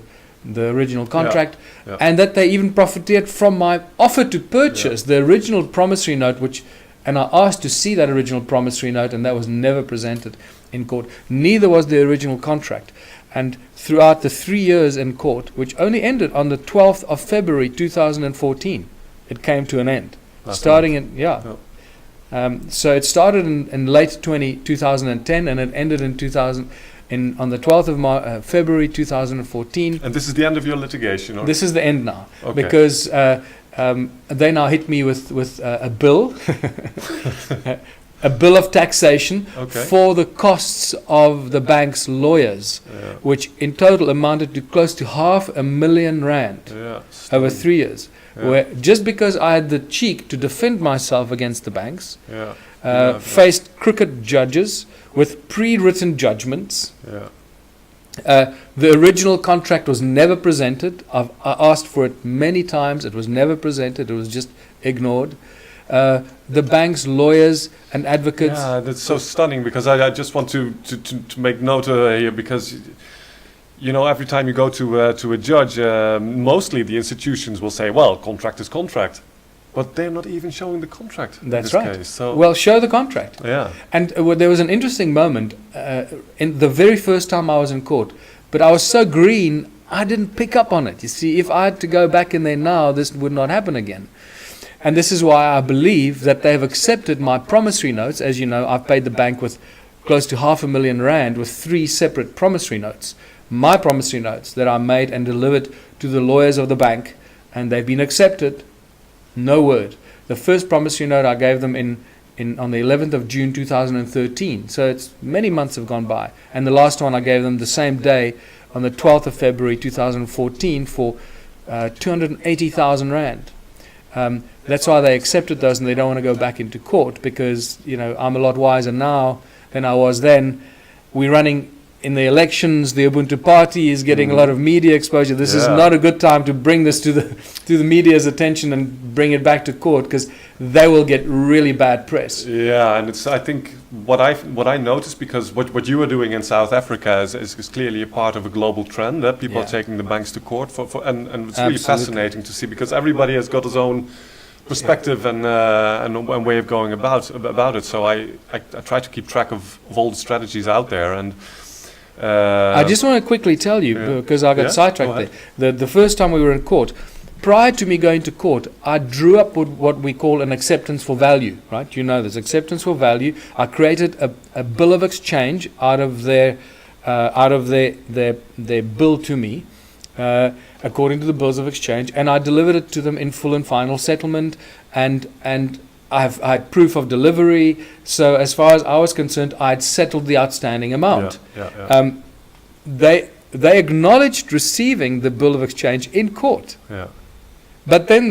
original contract, and that they even profiteered from my offer to purchase the original promissory note, and I asked to see that original promissory note, and that was never presented in court. Neither was the original contract. And throughout the 3 years in court, which only ended on the 12th of February 2014, it came to an end. So it started in late 2010, and it ended on the 12th of February 2014. And this is the end of your litigation? Or? This is the end now, okay. Because they now hit me with a bill, a bill of taxation for the costs of the bank's lawyers, which in total amounted to close to R500,000 over 3 years. Where just because I had the cheek to defend myself against the banks, faced crooked judges with pre-written judgments. The original contract was never presented. I asked for it many times. It was never presented. It was just ignored. The bank's lawyers and advocates. Yeah, that's so stunning, because I just want to make note here, because every time you go to a judge, mostly the institutions will say, well, contract is contract. But they're not even showing the contract. That's in right. this case, so well, show the contract. Yeah. And there was an interesting moment in the very first time I was in court, but I was so green, I didn't pick up on it. You see, if I had to go back in there now, this would not happen again. And this is why I believe that they have accepted my promissory notes. As you know, I've paid the bank with close to R500,000 with 3 separate promissory notes. My promissory notes that I made and delivered to the lawyers of the bank, and they've been accepted. No word. The first promissory note I gave them on the 11th of June 2013. So it's many months have gone by. And the last one I gave them the same day on the 12th of February 2014 for R280,000. That's why they accepted those, and they don't want to go back into court, because I'm a lot wiser now than I was then. We're running in the elections. The Ubuntu party is getting a lot of media exposure. This is not a good time to bring this to the media's attention and bring it back to court, because they will get really bad press. Yeah, and I think what I noticed, because what you are doing in South Africa is clearly a part of a global trend that people are taking the banks to court and it's really fascinating to see, because everybody has got his own perspective and way of going about it. So I try to keep track of all the strategies out there. And I just want to quickly tell you, because I got sidetracked there. The first time we were in court, prior to me going to court, I drew up what we call an acceptance for value, right? You know this, acceptance for value. I created a bill of exchange out of their bill to me, according to the bills of exchange, and I delivered it to them in full and final settlement, and I had proof of delivery. So as far as I was concerned, I had settled the outstanding amount. They acknowledged receiving the bill of exchange in court, but then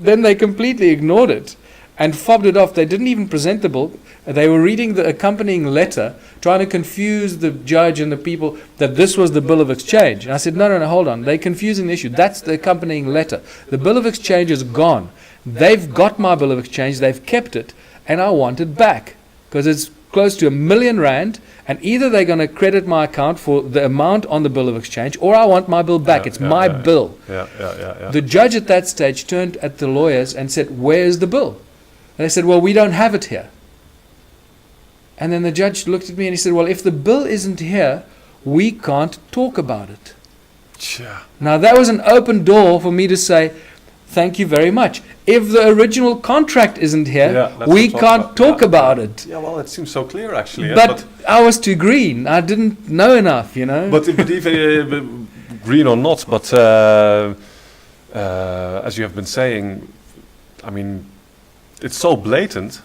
they completely ignored it and fobbed it off. They didn't even present the bill. They were reading the accompanying letter, trying to confuse the judge and the people that this was the bill of exchange. And I said, no, hold on. They're confusing the issue. That's the accompanying letter. The bill of exchange is gone. They've got my bill of exchange. They've kept it. And I want it back, because it's close to R1,000,000. And either they're going to credit my account for the amount on the bill of exchange, or I want my bill back. It's my bill. The judge at that stage turned at the lawyers and said, where's the bill? And they said, well, we don't have it here. And then the judge looked at me and he said, well, if the bill isn't here, we can't talk about it. Now, that was an open door for me to say, thank you very much. If the original contract isn't here, we can't talk about it. Yeah, well, it seems so clear, actually. But I was too green. I didn't know enough, But even green or not, but as you have been saying, I mean, it's so blatant.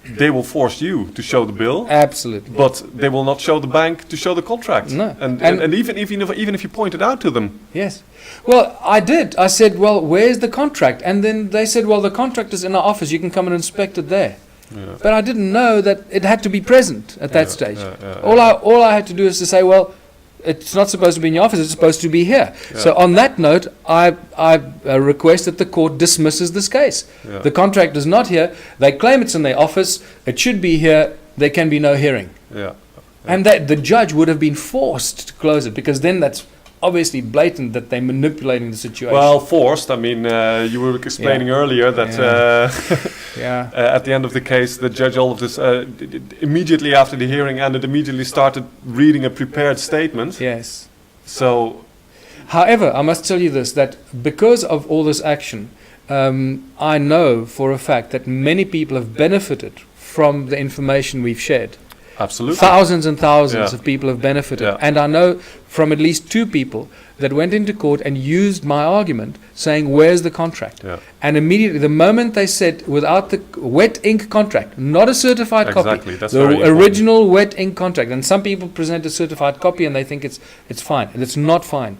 They will force you to show the bill. Absolutely. But they will not show the bank to show the contract. No. And even if you point it out to them. Yes. Well, I did. I said, well, where's the contract? And then they said, well, the contract is in our office. You can come and inspect it there. Yeah. But I didn't know that it had to be present at that stage. Yeah. All I had to do is to say, well, it's not supposed to be in your office, it's supposed to be here. Yeah. So on that note, I request that the court dismisses this case. Yeah. The contract is not here. They claim it's in their office. It should be here. There can be no hearing. Yeah. And that the judge would have been forced to close it, because then that's obviously blatant that they're manipulating the situation. Well, forced. I mean, you were explaining earlier that Yeah. at the end of the case, the judge, all of this, immediately after the hearing ended, immediately started reading a prepared statement. Yes. So, However, I must tell you this, that because of all this action, I know for a fact that many people have benefited from the information we've shared. absolutely. Thousands and thousands Yeah. of people have benefited. Yeah. And I know from at least 2 people that went into court and used my argument saying, where's the contract? Yeah. And immediately, the moment they said, without the wet ink contract, not a certified Exactly, copy, that's the very important. original wet ink contract, and some people present a certified copy and they think it's fine. And it's not fine.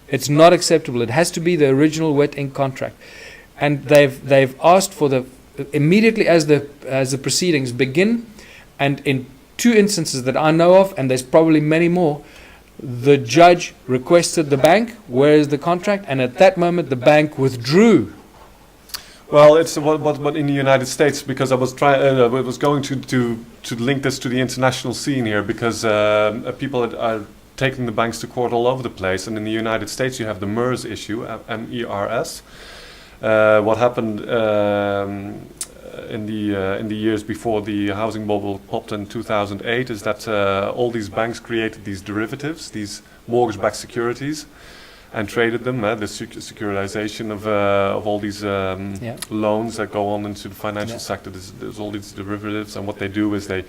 It's not acceptable. It has to be the original wet ink contract. And they've asked for the, immediately as the proceedings begin, and in 2 instances that I know of, and there's probably many more, the judge requested the bank, where is the contract? And at that moment, the bank withdrew. Well, it's what in the United States, because I was going to link this to the international scene here, because people are taking the banks to court all over the place, and in the United States you have the MERS issue, MERS. What happened in the years before the housing bubble popped in 2008 is that all these banks created these derivatives, these mortgage-backed securities, and traded them. The securitization of all these loans that go on into the financial sector. There's all these derivatives, and what they do is they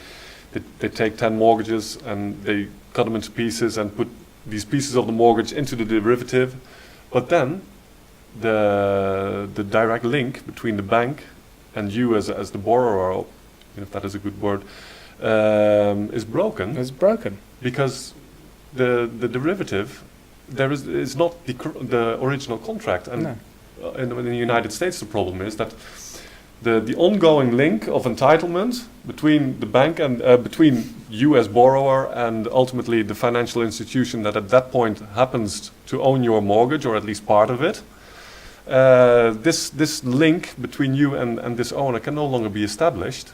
take 10 mortgages and they cut them into pieces and put these pieces of the mortgage into the derivative. But then the direct link between the bank and you as the borrower, if that is a good word, is broken. It's broken. Because the derivative is not the original contract. And No. in the United States, the problem is that the ongoing link of entitlement between the bank and between you as borrower and ultimately the financial institution that at that point happens to own your mortgage, or at least part of it. This link between you and this owner can no longer be established.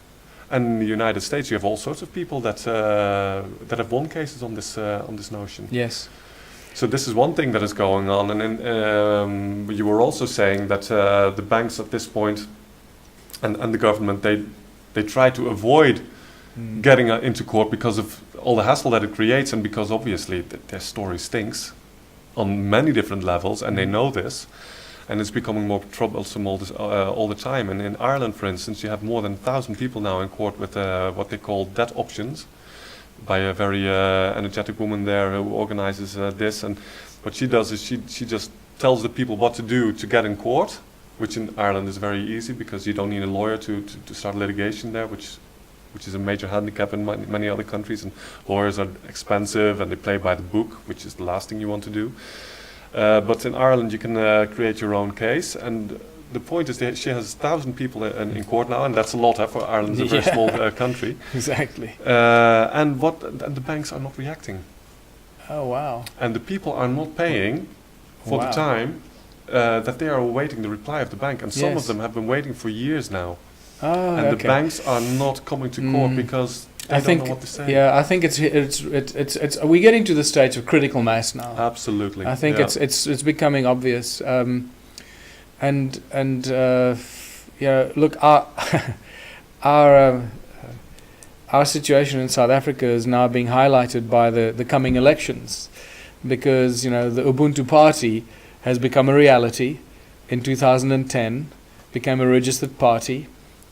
And in the United States, you have all sorts of people that have won cases on this notion. Yes. So this is one thing that is going on. And then you were also saying that the banks at this point and the government, they try to avoid getting into court because of all the hassle that it creates, and because obviously their story stinks on many different levels, and they know this. And it's becoming more troublesome all the time. And in Ireland, for instance, you have more than 1,000 people now in court with what they call debt options, by a very energetic woman there who organizes this. And what she does is she just tells the people what to do to get in court, which in Ireland is very easy because you don't need a lawyer to start litigation there, which is a major handicap in many other countries. And lawyers are expensive and they play by the book, which is the last thing you want to do. But in Ireland, you can create your own case, and the point is that she has 1,000 people in court now, and that's a lot for Ireland, it's a very small country. Exactly. And the banks are not reacting, Oh, wow. and the people are not paying for the time that they are awaiting the reply of the bank, and some of them have been waiting for years now. Oh, And okay. the banks are not coming to court because they don't know what to say. Yeah, I think it's we're getting to the stage of critical mass now. Absolutely. I think it's becoming obvious. Look, our situation in South Africa is now being highlighted by the coming elections, because the Ubuntu party has become a reality in 2010, became a registered party,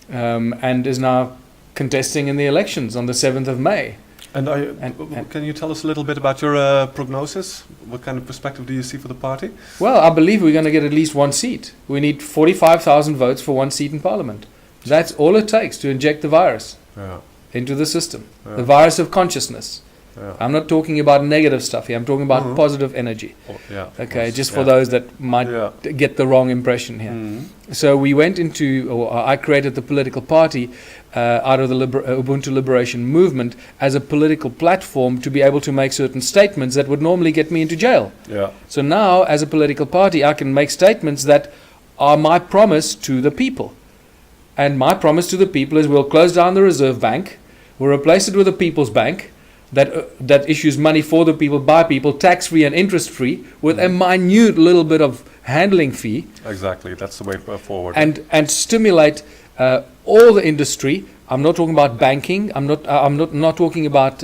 and is now contesting in the elections on the 7th of May. And can you tell us a little bit about your prognosis? What kind of perspective do you see for the party? Well, I believe we're going to get at least 1 seat. We need 45,000 votes for 1 seat in Parliament. That's all it takes to inject the virus into the system. The virus of consciousness. Yeah. I'm not talking about negative stuff here. I'm talking about positive energy. Oh, yeah. Okay, just for those that might get the wrong impression here. So we went into, or I created the political party out of the Ubuntu Liberation Movement as a political platform to be able to make certain statements that would normally get me into jail. Yeah. So now, as a political party, I can make statements that are my promise to the people. And my promise to the people is we'll close down the Reserve Bank, we'll replace it with a People's Bank that issues money for the people, by people, tax-free and interest-free, with a minute little bit of handling fee. Exactly, that's the way forward. And stimulate all the industry. I'm not talking about banking. I'm not talking about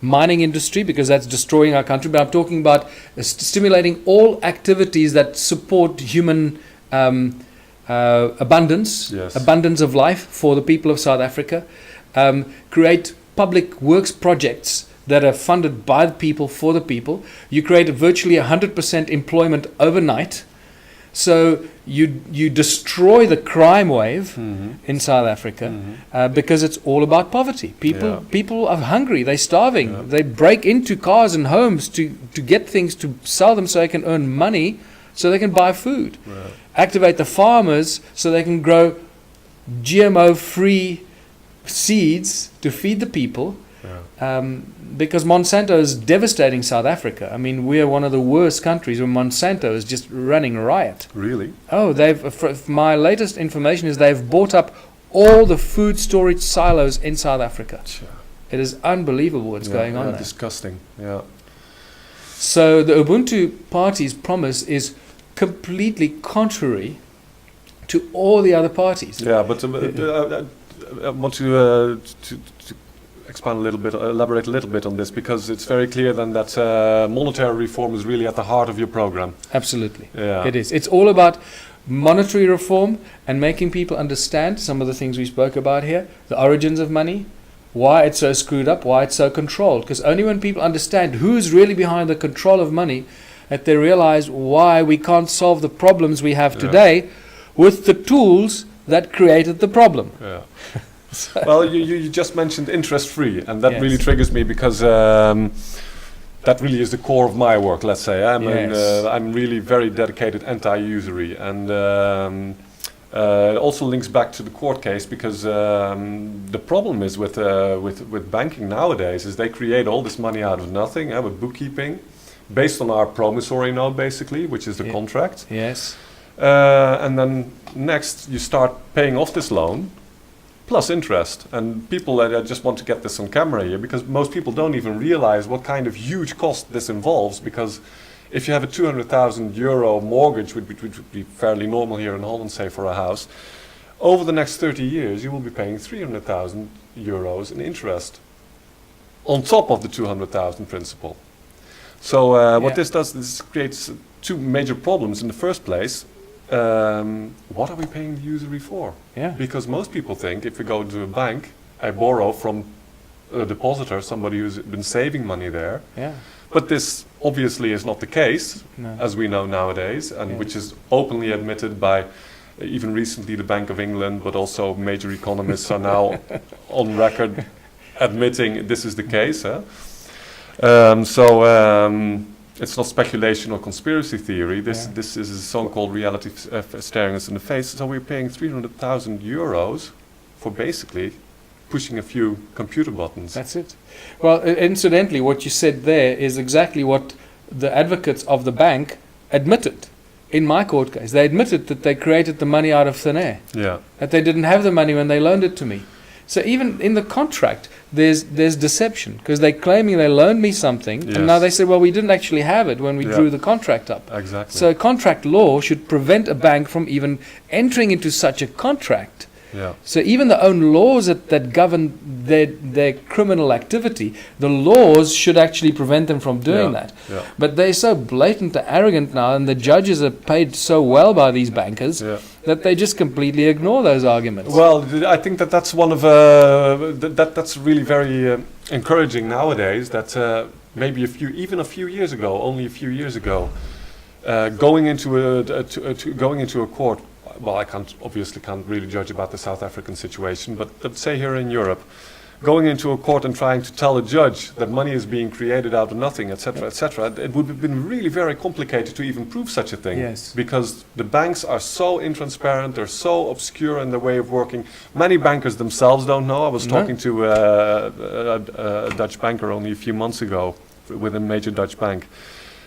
mining industry, because that's destroying our country. But I'm talking about stimulating all activities that support human abundance, abundance of life for the people of South Africa. Create public works projects that are funded by the people for the people. You create virtually 100% employment overnight. So you destroy the crime wave in South Africa because it's all about poverty. People are hungry. They're starving. They break into cars and homes to get things, to sell them so they can earn money, so they can buy food. Activate the farmers so they can grow GMO-free seeds to feed the people. Because Monsanto is devastating South Africa. I mean, we are one of the worst countries where Monsanto is just running riot. Really? Oh, my latest information is they've bought up all the food storage silos in South Africa. It is unbelievable what's going on there. Disgusting. Yeah. So the Ubuntu Party's promise is completely contrary to all the other parties. Yeah, but I want to expand a little bit, elaborate a little bit on this, because it's very clear then that monetary reform is really at the heart of your program. Absolutely. Yeah. It is. It's all about monetary reform and making people understand some of the things we spoke about here, the origins of money, why it's so screwed up, why it's so controlled. Because only when people understand who's really behind the control of money, that they realize why we can't solve the problems we have today with the tools that created the problem. Yeah. Well, you just mentioned interest-free, and that really triggers me, because that really is the core of my work, let's say. I'm really very dedicated anti-usury, and it also links back to the court case, because the problem is with banking nowadays is they create all this money out of nothing, with bookkeeping, based on our promissory note, basically, which is the contract. Yes. And then next you start paying off this loan, plus interest. And people, I just want to get this on camera here, because most people don't even realize what kind of huge cost this involves, because if you have a 200,000 euro mortgage, which would be fairly normal here in Holland, say, for a house, over the next 30 years you will be paying 300,000 euros in interest on top of the 200,000 principal. So what this does, this creates two major problems. In the first place, what are we paying the usury for? Because most people think if we go to a bank, I borrow from a depositor, somebody who's been saving money there. But this obviously is not the case, as we know nowadays, and which is openly admitted by even recently the Bank of England, but also major economists are now on record admitting this is the case. It's not speculation or conspiracy theory. This is a so-called reality staring us in the face. So we're paying 300,000 euros for basically pushing a few computer buttons. That's it. Well, incidentally, what you said there is exactly what the advocates of the bank admitted in my court case. They admitted that they created the money out of thin air. That they didn't have the money when they loaned it to me. So even in the contract, there's deception, because they're claiming they loaned me something, and now they say, well, we didn't actually have it when we drew the contract up. Exactly. So contract law should prevent a bank from even entering into such a contract. So even the own laws that govern their criminal activity, the laws should actually prevent them from doing that. But they're so blatant and arrogant now, and the judges are paid so well by these bankers that they just completely ignore those arguments. Well, I think that's one of that's really very encouraging nowadays. That maybe only a few years ago, going into a court. Well, I can't really judge about the South African situation, but let's say here in Europe, going into a court and trying to tell a judge that money is being created out of nothing, etc., etc., it would have been really very complicated to even prove such a thing. Yes. Because the banks are so intransparent, they're so obscure in their way of working. Many bankers themselves don't know. I was talking to a Dutch banker only a few months ago with a major Dutch bank,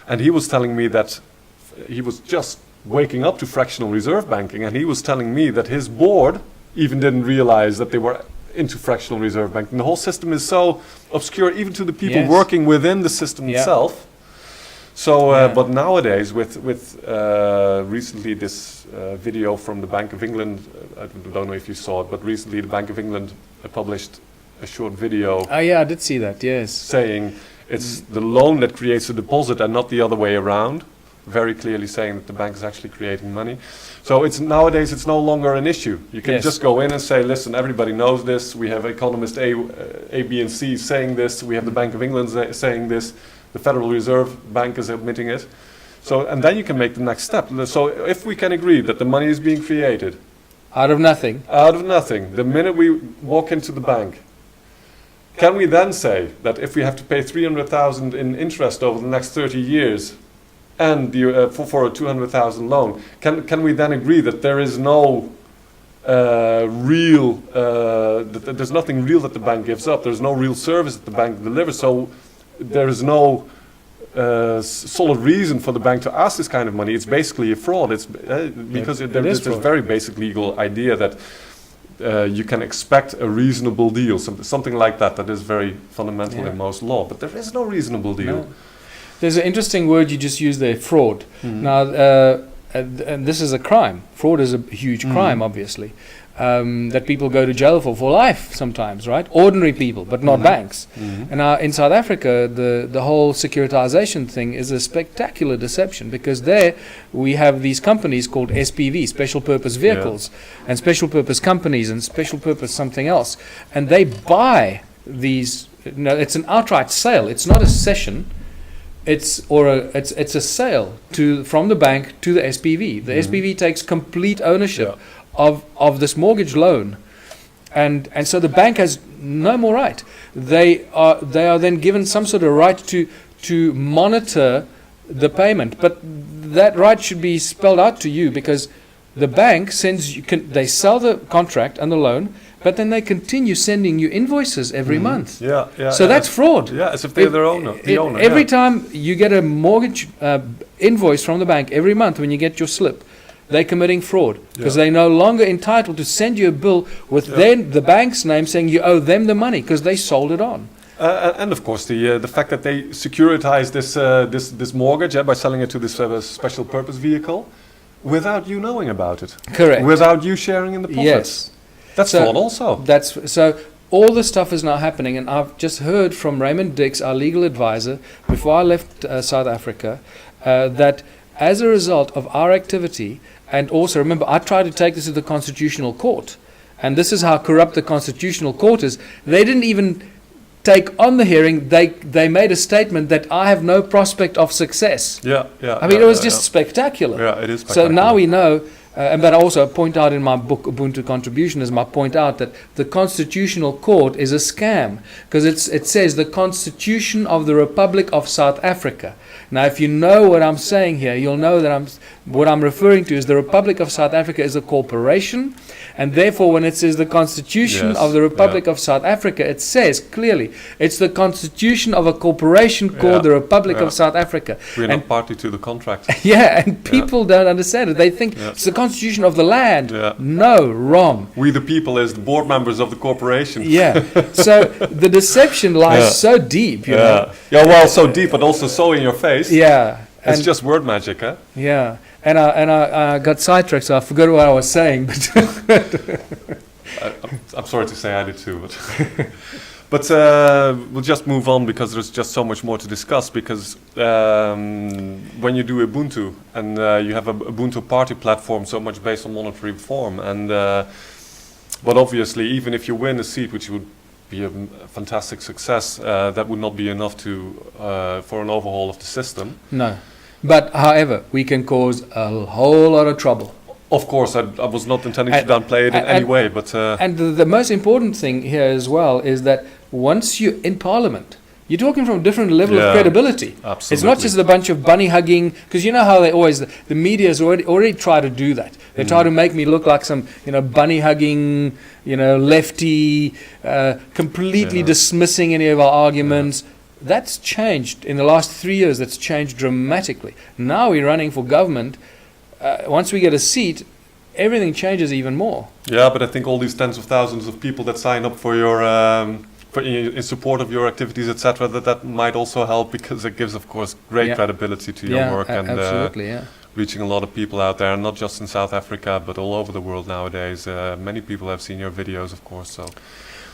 and he was telling me that he was just waking up to fractional reserve banking, and he was telling me that his board even didn't realize that they were into fractional reserve banking. The whole system is so obscure, even to the people working within the system itself. So, but nowadays, with recently this video from the Bank of England, I don't know if you saw it, but recently the Bank of England published a short video. Oh yeah, I did see that. Yes, saying it's the loan that creates a deposit and not the other way around. Very clearly saying that the bank is actually creating money. So it's nowadays it's no longer an issue. You can just go in and say, listen, everybody knows this. We have economist A, B, and C saying this. We have the Bank of England saying this. The Federal Reserve Bank is admitting it. So, and then you can make the next step. So if we can agree that the money is being created out of nothing, the minute we walk into the bank, can we then say that if we have to pay 300,000 in interest over the next 30 years, and for a 200,000 loan, can we then agree that there is no real, that there's nothing real that the bank gives up, there's no real service that the bank delivers, so there is no solid reason for the bank to ask this kind of money? It's basically a fraud. It's because there's this very basic legal idea that you can expect a reasonable deal, something like that. That is very fundamental in most law, but there is no reasonable deal. No. There's an interesting word you just used there, fraud. Now, and this is a crime. Fraud is a huge crime, obviously, that people go to jail for life sometimes, right? Ordinary people, but not banks. And in South Africa, the whole securitization thing is a spectacular deception, because there we have these companies called SPV, special purpose vehicles, and special purpose companies, and special purpose something else. And they buy these, it's an outright sale. It's not a cession. It's a sale from the bank to the SPV. The SPV takes complete ownership of this mortgage loan, and so the bank has no more right. They are then given some sort of right to monitor the payment, but that right should be spelled out to you, because the bank they sell the contract and the loan, but then they continue sending you invoices every month. So that's fraud. Yeah, as if they're the owner. Every time you get a mortgage invoice from the bank, every month when you get your slip, they're committing fraud, because they're no longer entitled to send you a bill with then the bank's name saying you owe them the money because they sold it on. And of course, the fact that they securitize this mortgage by selling it to this special purpose vehicle without you knowing about it. Correct. Without you sharing in the profits. Yes. That's fraud also. So all this stuff is now happening, and I've just heard from Raymond Dix, our legal advisor, before I left South Africa, that as a result of our activity, and also remember, I tried to take this to the Constitutional Court, and this is how corrupt the Constitutional Court is. They didn't even take on the hearing. They made a statement that I have no prospect of success. I mean, it was just spectacular. Yeah, it is spectacular. So now we know. But I also point out in my book, Ubuntu Contributionism, I point out that the Constitutional Court is a scam, because it says the Constitution of the Republic of South Africa. Now, if you know what I'm saying here, you'll know that what I'm referring to is the Republic of South Africa is a corporation, and therefore when it says the Constitution of the Republic of South Africa, it says clearly it's the Constitution of a corporation called the Republic of South Africa. We're not party to the contract. And people don't understand it. They think it's the Constitution of the land. No, wrong. We the people as the board members of the corporation. So the deception lies so deep, you know. Well, so deep, but also so in your face. It's just word magic, huh? And I got sidetracked, so I forgot what I was saying. But I'm sorry to say I did too. But we'll just move on, because there's just so much more to discuss. Because when you do Ubuntu, and you have a Ubuntu party platform so much based on monetary reform, and but obviously even if you win a seat, which would be a fantastic success, that would not be enough for an overhaul of the system. No. But however, we can cause a whole lot of trouble. Of course, I was not intending to downplay it in any way, but... and the most important thing here as well is that once you're in Parliament, you're talking from a different level of credibility. Absolutely. It's not just a bunch of bunny hugging, because you know how they always, the media has already tried to do that. They try to make me look like some, bunny hugging, lefty, completely dismissing any of our arguments. That's changed in the last 3 years. That's changed dramatically. Now we're running for government. Once we get a seat, everything changes even more. Yeah, but I think all these tens of thousands of people that sign up for your in support of your activities, etc., that might also help, because it gives, of course, great credibility to your work and reaching a lot of people out there, not just in South Africa, but all over the world nowadays. Many people have seen your videos, of course. So,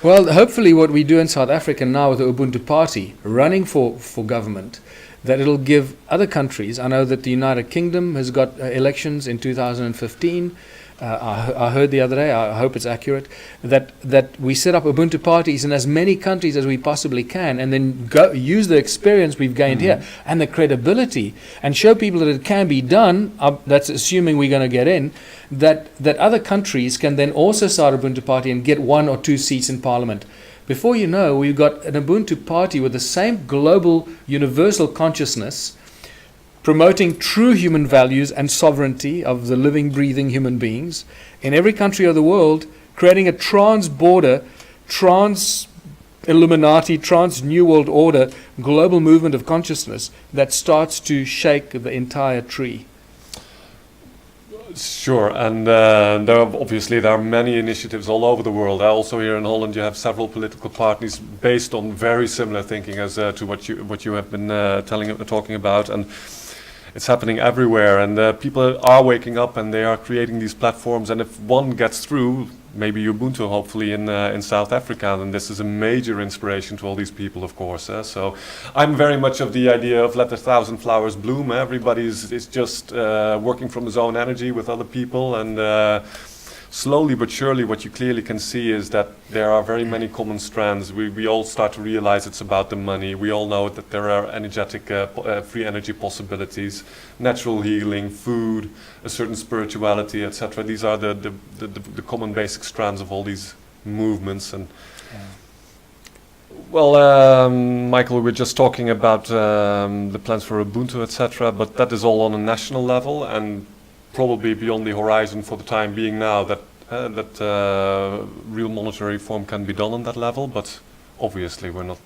well, hopefully, what we do in South Africa now with the Ubuntu Party running for government, that it'll give other countries. I know that the United Kingdom has got elections in 2015. I heard the other day, I hope it's accurate, that we set up Ubuntu parties in as many countries as we possibly can, and then use the experience we've gained here and the credibility, and show people that it can be done. That's assuming we're going to get in. That other countries can then also start Ubuntu party and get 1 or 2 seats in Parliament. Before you know, we've got an Ubuntu party with the same global universal consciousness, promoting true human values and sovereignty of the living, breathing human beings in every country of the world, creating a trans-border, trans-Illuminati, trans-New World Order global movement of consciousness that starts to shake the entire tree. Sure, and there are many initiatives all over the world. Also here in Holland, you have several political parties based on very similar thinking as to what you have been talking about, and it's happening everywhere. And people are waking up, and they are creating these platforms. And if one gets through, maybe Ubuntu, hopefully in South Africa, then this is a major inspiration to all these people, of course. So I'm very much of the idea of let 1,000 flowers bloom. Everybody is just working from his own energy with other people, and slowly but surely what you clearly can see is that there are very many common strands. We all start to realize it's about the money. We all know that there are energetic, free energy possibilities, natural healing, food, a certain spirituality, etc. These are the common basic strands of all these movements. And well, Michael, we're just talking about the plans for Ubuntu, etc., but that is all on a national level, and probably beyond the horizon for the time being now that real monetary reform can be done on that level. But obviously we're not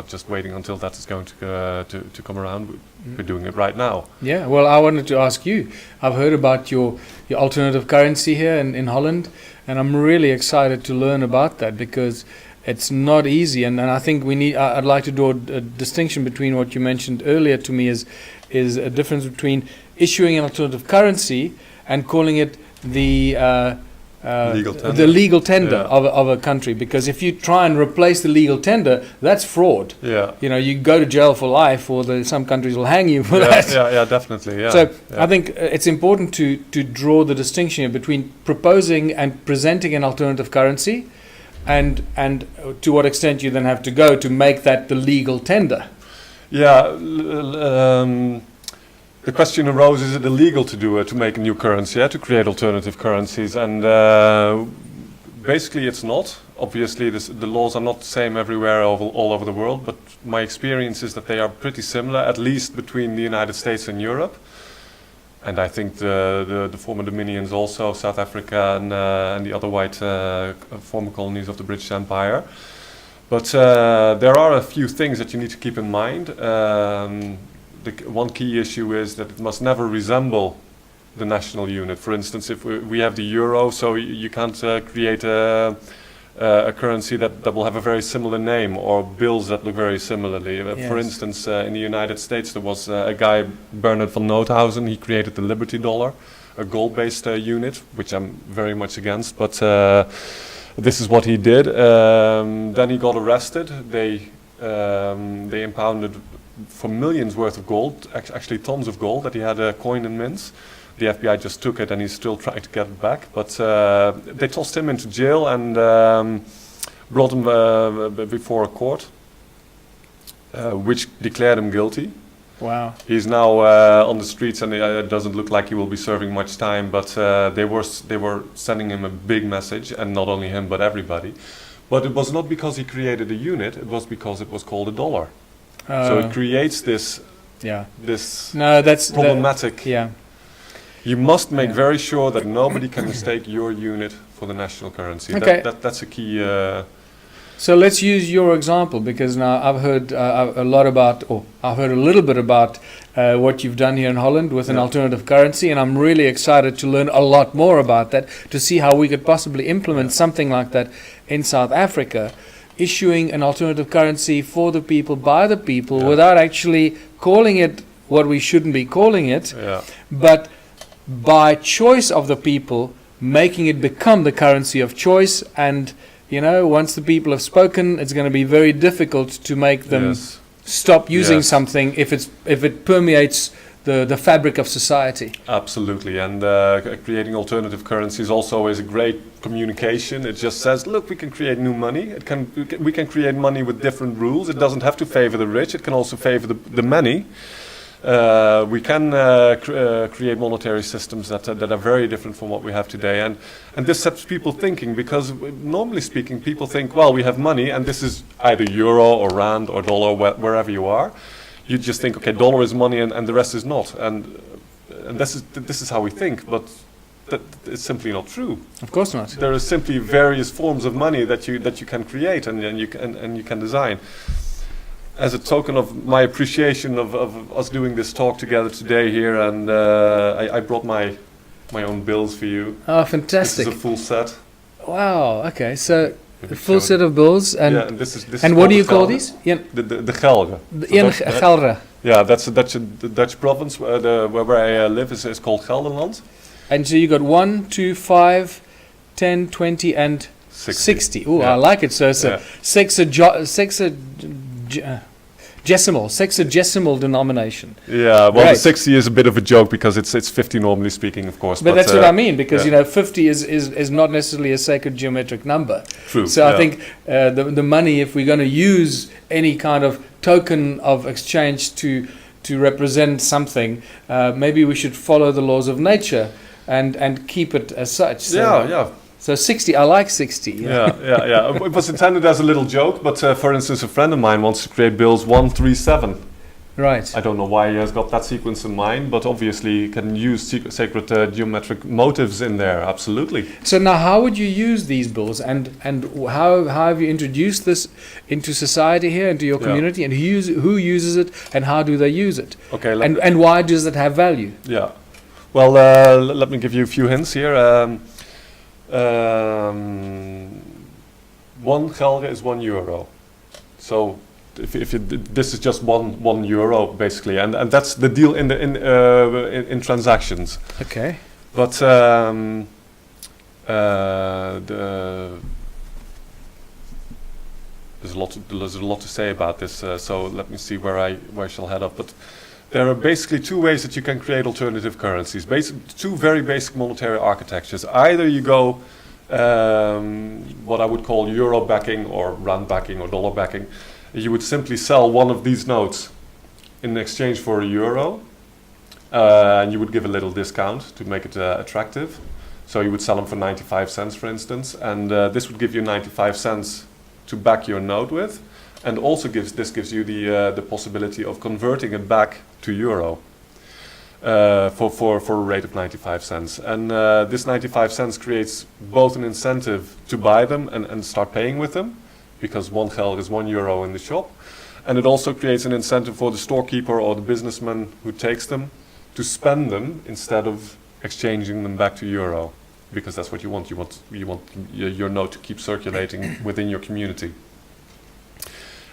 just waiting until that is going to come around. We're doing it right now. Yeah, well, I wanted to ask you, I've heard about your alternative currency here in Holland, and I'm really excited to learn about that, because it's not easy, and I think I'd like to draw a distinction between what you mentioned earlier to me is a difference between issuing an alternative currency and calling it the legal tender of a country. Because if you try and replace the legal tender, that's fraud. Yeah. You go to jail for life, or some countries will hang you for that. Yeah, definitely. Yeah. So I think it's important to draw the distinction here between proposing and presenting an alternative currency, and to what extent you then have to go to make that the legal tender. Yeah. The question arose: is it illegal to do it, to make a new currency, to create alternative currencies? And basically, it's not. Obviously, the laws are not the same everywhere, all over the world. But my experience is that they are pretty similar, at least between the United States and Europe. And I think the former dominions also, South Africa and the other white former colonies of the British Empire. But there are a few things that you need to keep in mind. The one key issue is that it must never resemble the national unit. For instance, if we have the euro, so you can't create a currency that will have a very similar name, or bills that look very similarly. Yes. For instance, in the United States, there was a guy, Bernard von Nothausen. He created the Liberty Dollar, a gold-based unit, which I'm very much against, but this is what he did. Then he got arrested. They impounded for millions worth of gold, actually tons of gold that he had coined in mints. The FBI just took it, and he's still trying to get it back. But they tossed him into jail and brought him before a court, which declared him guilty. Wow. He's now on the streets, and it doesn't look like he will be serving much time. But they were sending him a big message, and not only him, but everybody. But it was not because he created a unit; it was because it was called a dollar. So it creates this Yeah. this No, that's problematic. Yeah. You must make Yeah. very sure that nobody can mistake your unit for the national currency. Okay. That's a key. So let's use your example, because now I've heard a lot about, or I've heard a little bit about what you've done here in Holland with an Yeah. alternative currency, and I'm really excited to learn a lot more about that, to see how we could possibly implement something like that in South Africa, issuing an alternative currency for the people, by the people, Yeah. without actually calling it what we shouldn't be calling it, Yeah. but by choice of the people, making it become the currency of choice. And once the people have spoken, it's going to be very difficult to make them Yes. stop using Yes. something if it permeates the fabric of society. Absolutely, and creating alternative currencies also is a great communication. It just says, look, we can create new money. We can create money with different rules. It doesn't have to favor the rich. It can also favor the many. We can create monetary systems that are very different from what we have today, and this sets people thinking, because normally speaking, people think, well, we have money, and this is either euro or rand or dollar, wherever you are. You just think, okay, dollar is money, and the rest is not, and this is how we think, but that is simply not true. Of course not. There are simply various forms of money that you can create and you can design. As a token of my appreciation of us doing this talk together today here, and I brought my own bills for you. Oh, This fantastic. is a full set. Wow, okay, so Maybe a full show set of bills, and yeah, and this is and called what do the you call gelre. these? Yeah, The gelre. So Gelre. yeah, that's the Dutch province where I live is called Gelderland. And so you got 1, 2, 5, 10, 20, and 60. Oh, Yeah. I like it. So it's Yeah. sexagesimal denomination. Yeah, well, Right. the 60 is a bit of a joke because it's 50 normally speaking, of course. But that's what I mean, because yeah. 50 is not necessarily a sacred geometric number. True. So I think the money, if we're going to use any kind of token of exchange to represent something, maybe we should follow the laws of nature and keep it as such. So, yeah. So 60, I like 60. Yeah. It was intended as a little joke, but for instance, a friend of mine wants to create bills 137. Right. I don't know why he has got that sequence in mind, but obviously he can use sacred geometric motives in there, absolutely. So now, how would you use these bills, and how have you introduced this into society here, into your Yeah. community, and who uses it, and how do they use it, Okay, and why does it have value? yeah. Well, let me give you a few hints here. 1 gelre is €1. So if this is just one euro basically, and that's the deal in transactions. Okay. But there's a lot to say about this. So let me see where I shall head up. But there are basically two ways that you can create alternative currencies. Two very basic monetary architectures. Either you go what I would call euro backing or rand backing or dollar backing. You would simply sell one of these notes in exchange for a euro, and you would give a little discount to make it attractive. So you would sell them for 95 cents, for instance, and this would give you 95 cents to back your note with, and also gives you the possibility of converting it back to euro for a rate of 95 cents. And this 95 cents creates both an incentive to buy them and start paying with them, because 1 gelre is €1 in the shop, and it also creates an incentive for the storekeeper or the businessman who takes them to spend them instead of exchanging them back to euro, because that's what you want. You want your note to keep circulating within your community.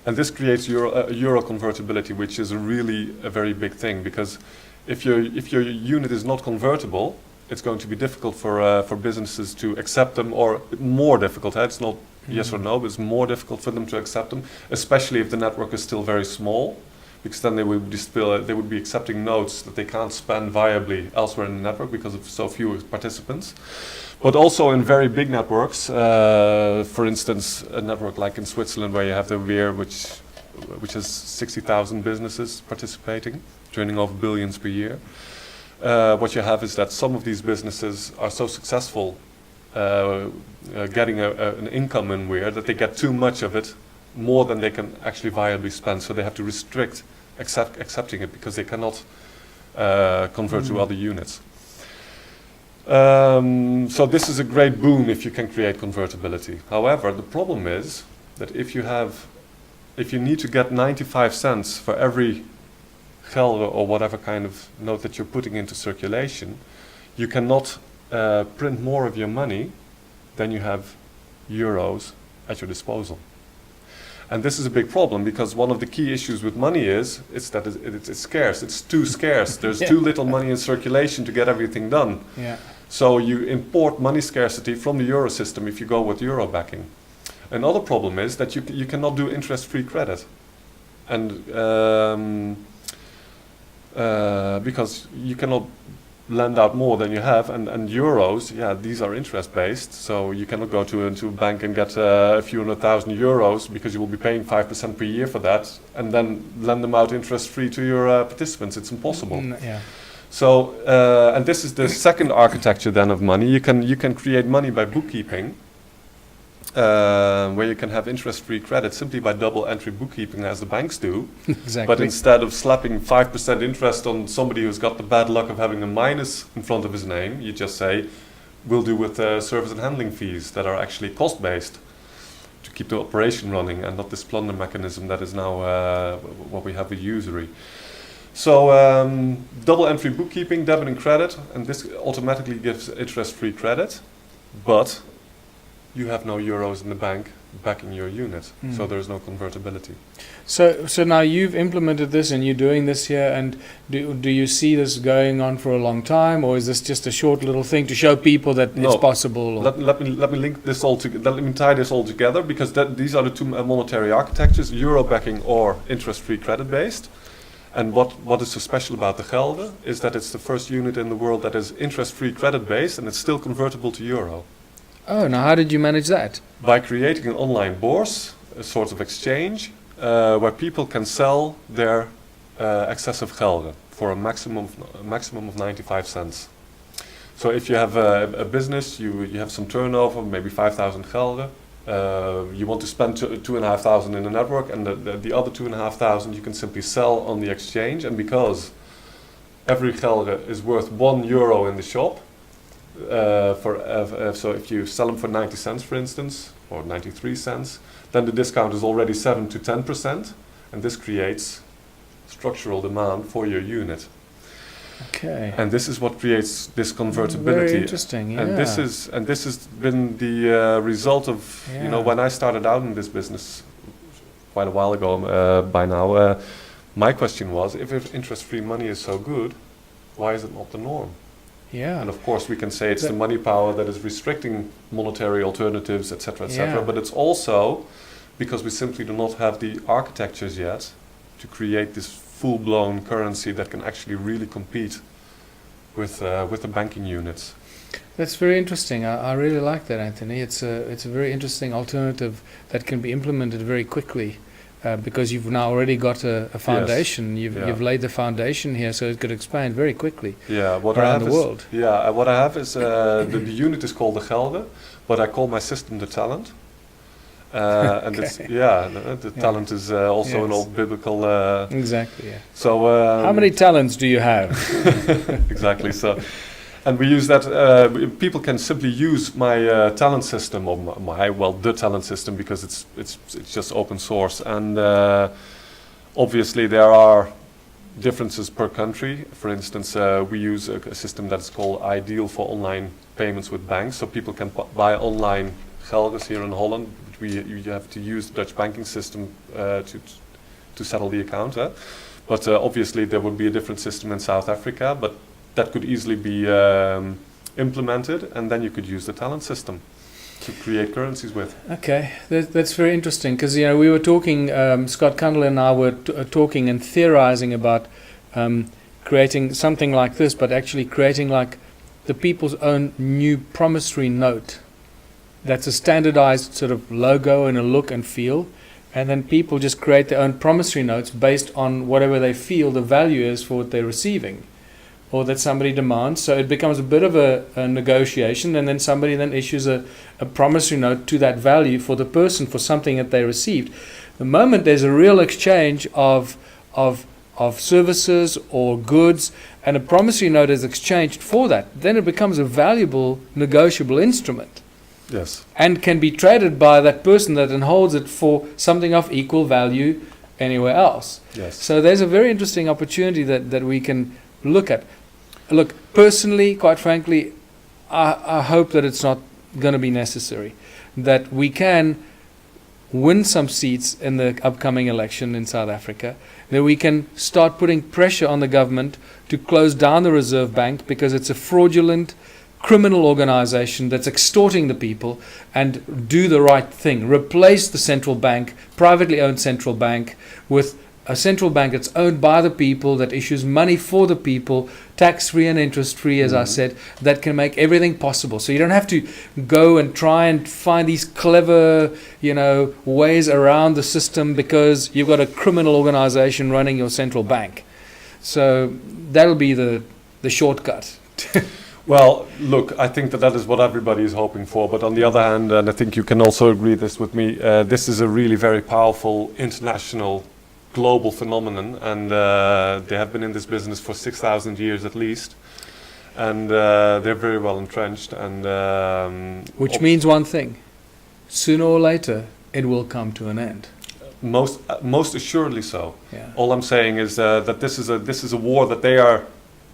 And this creates euro convertibility, which is really a very big thing, because if your unit is not convertible, it's going to be difficult for businesses to accept them, or more difficult. It's not yes or no, but it's more difficult for them to accept them, especially if the network is still very small, because then they would be accepting notes that they can't spend viably elsewhere in the network because of so few participants. But also in very big networks, for instance, a network like in Switzerland, where you have the WEER, which which has 60,000 businesses participating, turning over billions per year. What you have is that some of these businesses are so successful getting an income in weir that they get too much of it, more than they can actually viably spend. So they have to restrict accepting it because they cannot convert to other units. So this is a great boon if you can create convertibility. However, the problem is that if you need to get 95 cents for every geld or whatever kind of note that you're putting into circulation, you cannot print more of your money than you have euros at your disposal. And this is a big problem because one of the key issues with money is that it's scarce. It's too scarce. There's too little money in circulation to get everything done. Yeah. So you import money scarcity from the euro system if you go with euro backing. Another problem is that you cannot do interest-free credit. And because you cannot lend out more than you have, and euros, these are interest-based, so you cannot go to a bank and get a few 100,000 euros because you will be paying 5% per year for that, and then lend them out interest-free to your participants. It's impossible. Yeah. So, and this is the second architecture then of money. You can create money by bookkeeping, where you can have interest-free credit simply by double entry bookkeeping as the banks do. Exactly. But instead of slapping 5% interest on somebody who's got the bad luck of having a minus in front of his name, you just say, we'll do with service and handling fees that are actually cost-based to keep the operation running and not this plunder mechanism that is now what we have with usury. So double entry bookkeeping, debit and credit, and this automatically gives interest-free credit, but you have no euros in the bank backing your unit, so there's no convertibility. So now you've implemented this and you're doing this here, and do you see this going on for a long time, or is this just a short little thing to show people that it's possible? Let me link this all together. Let me tie this all together, because these are the two monetary architectures: euro backing or interest-free credit-based. And what is so special about the gelden is that it's the first unit in the world that is interest-free credit-based, and it's still convertible to euro. Oh, now how did you manage that? By creating an online bourse, a sort of exchange, where people can sell their excessive gelden for a maximum of 95 cents. So if you have a business, you have some turnover, maybe 5,000 gelden, you want to spend 2,500 in the network, and the other 2,500 you can simply sell on the exchange, and because every gelden is worth €1 in the shop, so if you sell them for 90 cents, for instance, or 93 cents, then the discount is already 7 to 10%, and this creates structural demand for your unit. Okay. And this is what creates this convertibility. Very interesting. Yeah. And this has been the result of when I started out in this business quite a while ago. By now, my question was, if interest-free money is so good, why is it not the norm? Yeah. And of course we can say it's the money power that is restricting monetary alternatives, etc., etc. But it's also because we simply do not have the architectures yet to create this full-blown currency that can actually really compete with the banking units. That's very interesting. I really like that, Anthony. It's a very interesting alternative that can be implemented very quickly. Because you've now already got a foundation, yes. You've laid the foundation here, so it could expand very quickly what around the world. What I have is the unit is called the gelden, but I call my system the talent. And the talent is also an old biblical. Exactly. Yeah. So how many talents do you have? Exactly. So. And we use that, people can simply use my talent system, or the talent system, because it's just open source. And obviously there are differences per country. For instance, we use a system that's called Ideal for online payments with banks. So people can buy online gelden here in Holland. You have to use the Dutch banking system to settle the account. But obviously there would be a different system in South Africa. But that could easily be implemented, and then you could use the talent system to create currencies with. Okay, that's very interesting, because we were talking, Scott Cundall and I were talking and theorizing about creating something like this, but actually creating like the people's own new promissory note. That's a standardized sort of logo and a look and feel, and then people just create their own promissory notes based on whatever they feel the value is for what they're receiving, or that somebody demands. So it becomes a bit of a negotiation, and then somebody then issues a promissory note to that value for the person for something that they received. The moment there's a real exchange of services or goods, and a promissory note is exchanged for that, then it becomes a valuable negotiable instrument. Yes. And can be traded by that person that then holds it for something of equal value anywhere else. Yes. So there's a very interesting opportunity that we can look at. Look, personally, quite frankly, I hope that it's not going to be necessary, that we can win some seats in the upcoming election in South Africa, that we can start putting pressure on the government to close down the Reserve Bank because it's a fraudulent criminal organization that's extorting the people, and do the right thing. Replace the central bank, privately owned central bank, with a central bank that's owned by the people, that issues money for the people, tax-free and interest-free, as I said, that can make everything possible. So you don't have to go and try and find these clever, ways around the system because you've got a criminal organization running your central bank. So that'll be the shortcut. Well, look, I think that is what everybody is hoping for. But on the other hand, and I think you can also agree this with me, this is a really very powerful international global phenomenon, and they have been in this business for 6,000 years at least, and they're very well entrenched. And which means one thing: sooner or later, it will come to an end. Most assuredly so. Yeah. All I'm saying is that this is a war that they are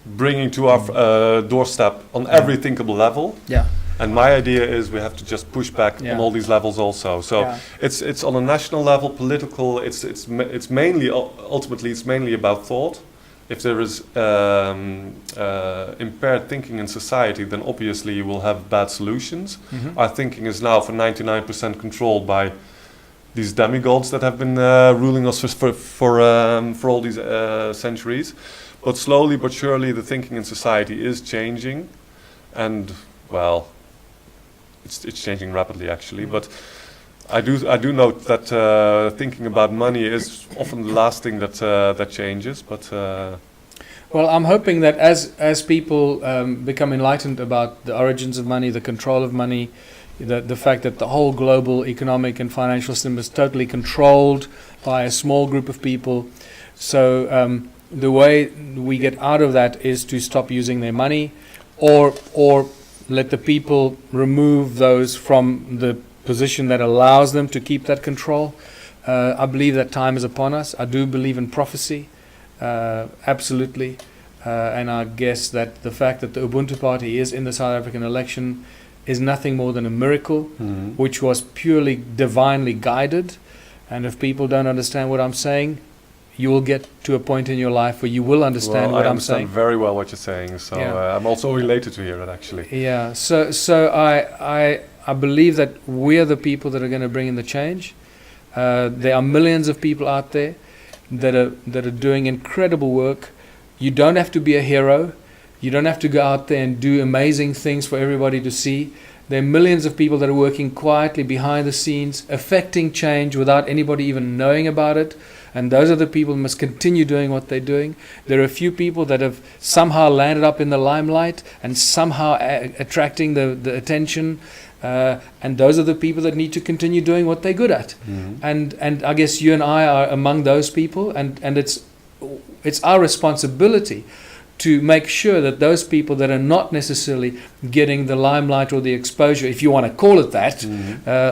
bringing to our doorstep on every thinkable level. Yeah. And my idea is we have to just push back on all these levels also. So it's on a national level, political. It's mainly ultimately it's mainly about thought. If there is impaired thinking in society, then obviously you will have bad solutions. Mm-hmm. Our thinking is now for 99% controlled by these demigods that have been ruling us for all these centuries. But slowly but surely, the thinking in society is changing, and well, it's changing rapidly actually. But I do note that thinking about money is often the last thing that changes. But well, I'm hoping that as people become enlightened about the origins of money, the control of money, the fact that the whole global economic and financial system is totally controlled by a small group of people, so the way we get out of that is to stop using their money, or let the people remove those from the position that allows them to keep that control. I believe that time is upon us. I do believe in prophecy, absolutely. And I guess that the fact that the Ubuntu party is in the South African election is nothing more than a miracle, which was purely divinely guided. And if people don't understand what I'm saying, you will get to a point in your life where you will understand what I'm saying. I understand very well what you're saying, so I'm also related to hear it actually. Yeah, so I believe that we're the people that are going to bring in the change. There are millions of people out there that are doing incredible work. You don't have to be a hero. You don't have to go out there and do amazing things for everybody to see. There are millions of people that are working quietly behind the scenes, affecting change without anybody even knowing about it. And those are the people who must continue doing what they're doing. There are a few people that have somehow landed up in the limelight and somehow attracting the attention. And those are the people that need to continue doing what they're good at. And I guess you and I are among those people. And it's our responsibility to make sure that those people that are not necessarily getting the limelight or the exposure, if you want to call it that,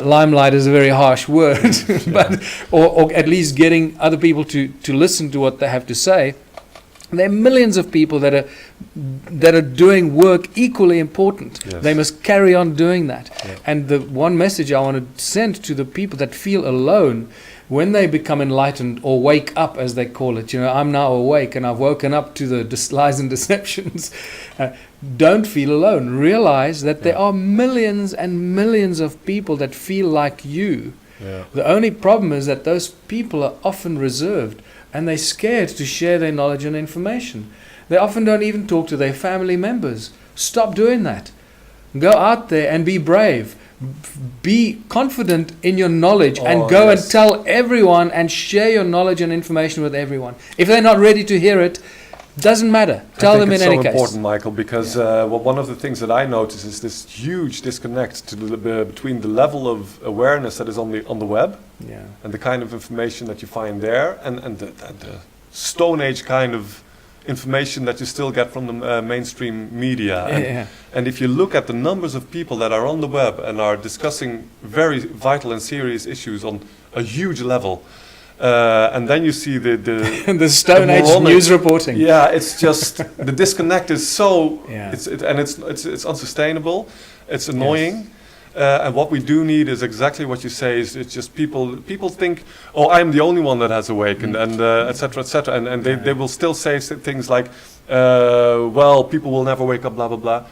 limelight is a very harsh word, but or at least getting other people to listen to what they have to say. There are millions of people that are doing work equally important. Yes. They must carry on doing that. Yeah. And the one message I want to send to the people that feel alone, when they become enlightened or wake up, as they call it, I'm now awake and I've woken up to the lies and deceptions. Don't feel alone. Realize that there are millions and millions of people that feel like you. Yeah. The only problem is that those people are often reserved and they're scared to share their knowledge and information. They often don't even talk to their family members. Stop doing that. Go out there and be brave. be confident in your knowledge and Oh, go yes. and tell everyone and share your knowledge and information with everyone. If they're not ready to hear it, doesn't matter. Tell them in any it's so case. important, Michael, because well, one of the things that I notice is this huge disconnect between the level of awareness that is on the web Yeah. and the kind of information that you find there, and the Stone Age kind of information that you still get from the mainstream media. Yeah. And if you look at the numbers of people that are on the web and are discussing very vital and serious issues on a huge level, and then you see the The Stone Age moronic- news reporting. yeah, it's just the disconnect is so Yeah. it's unsustainable. It's annoying. And what we do need is exactly what you say. Is it's just people think, oh, I'm the only one that has awakened, and et cetera, and they will still say things like, well, people will never wake up, blah blah blah.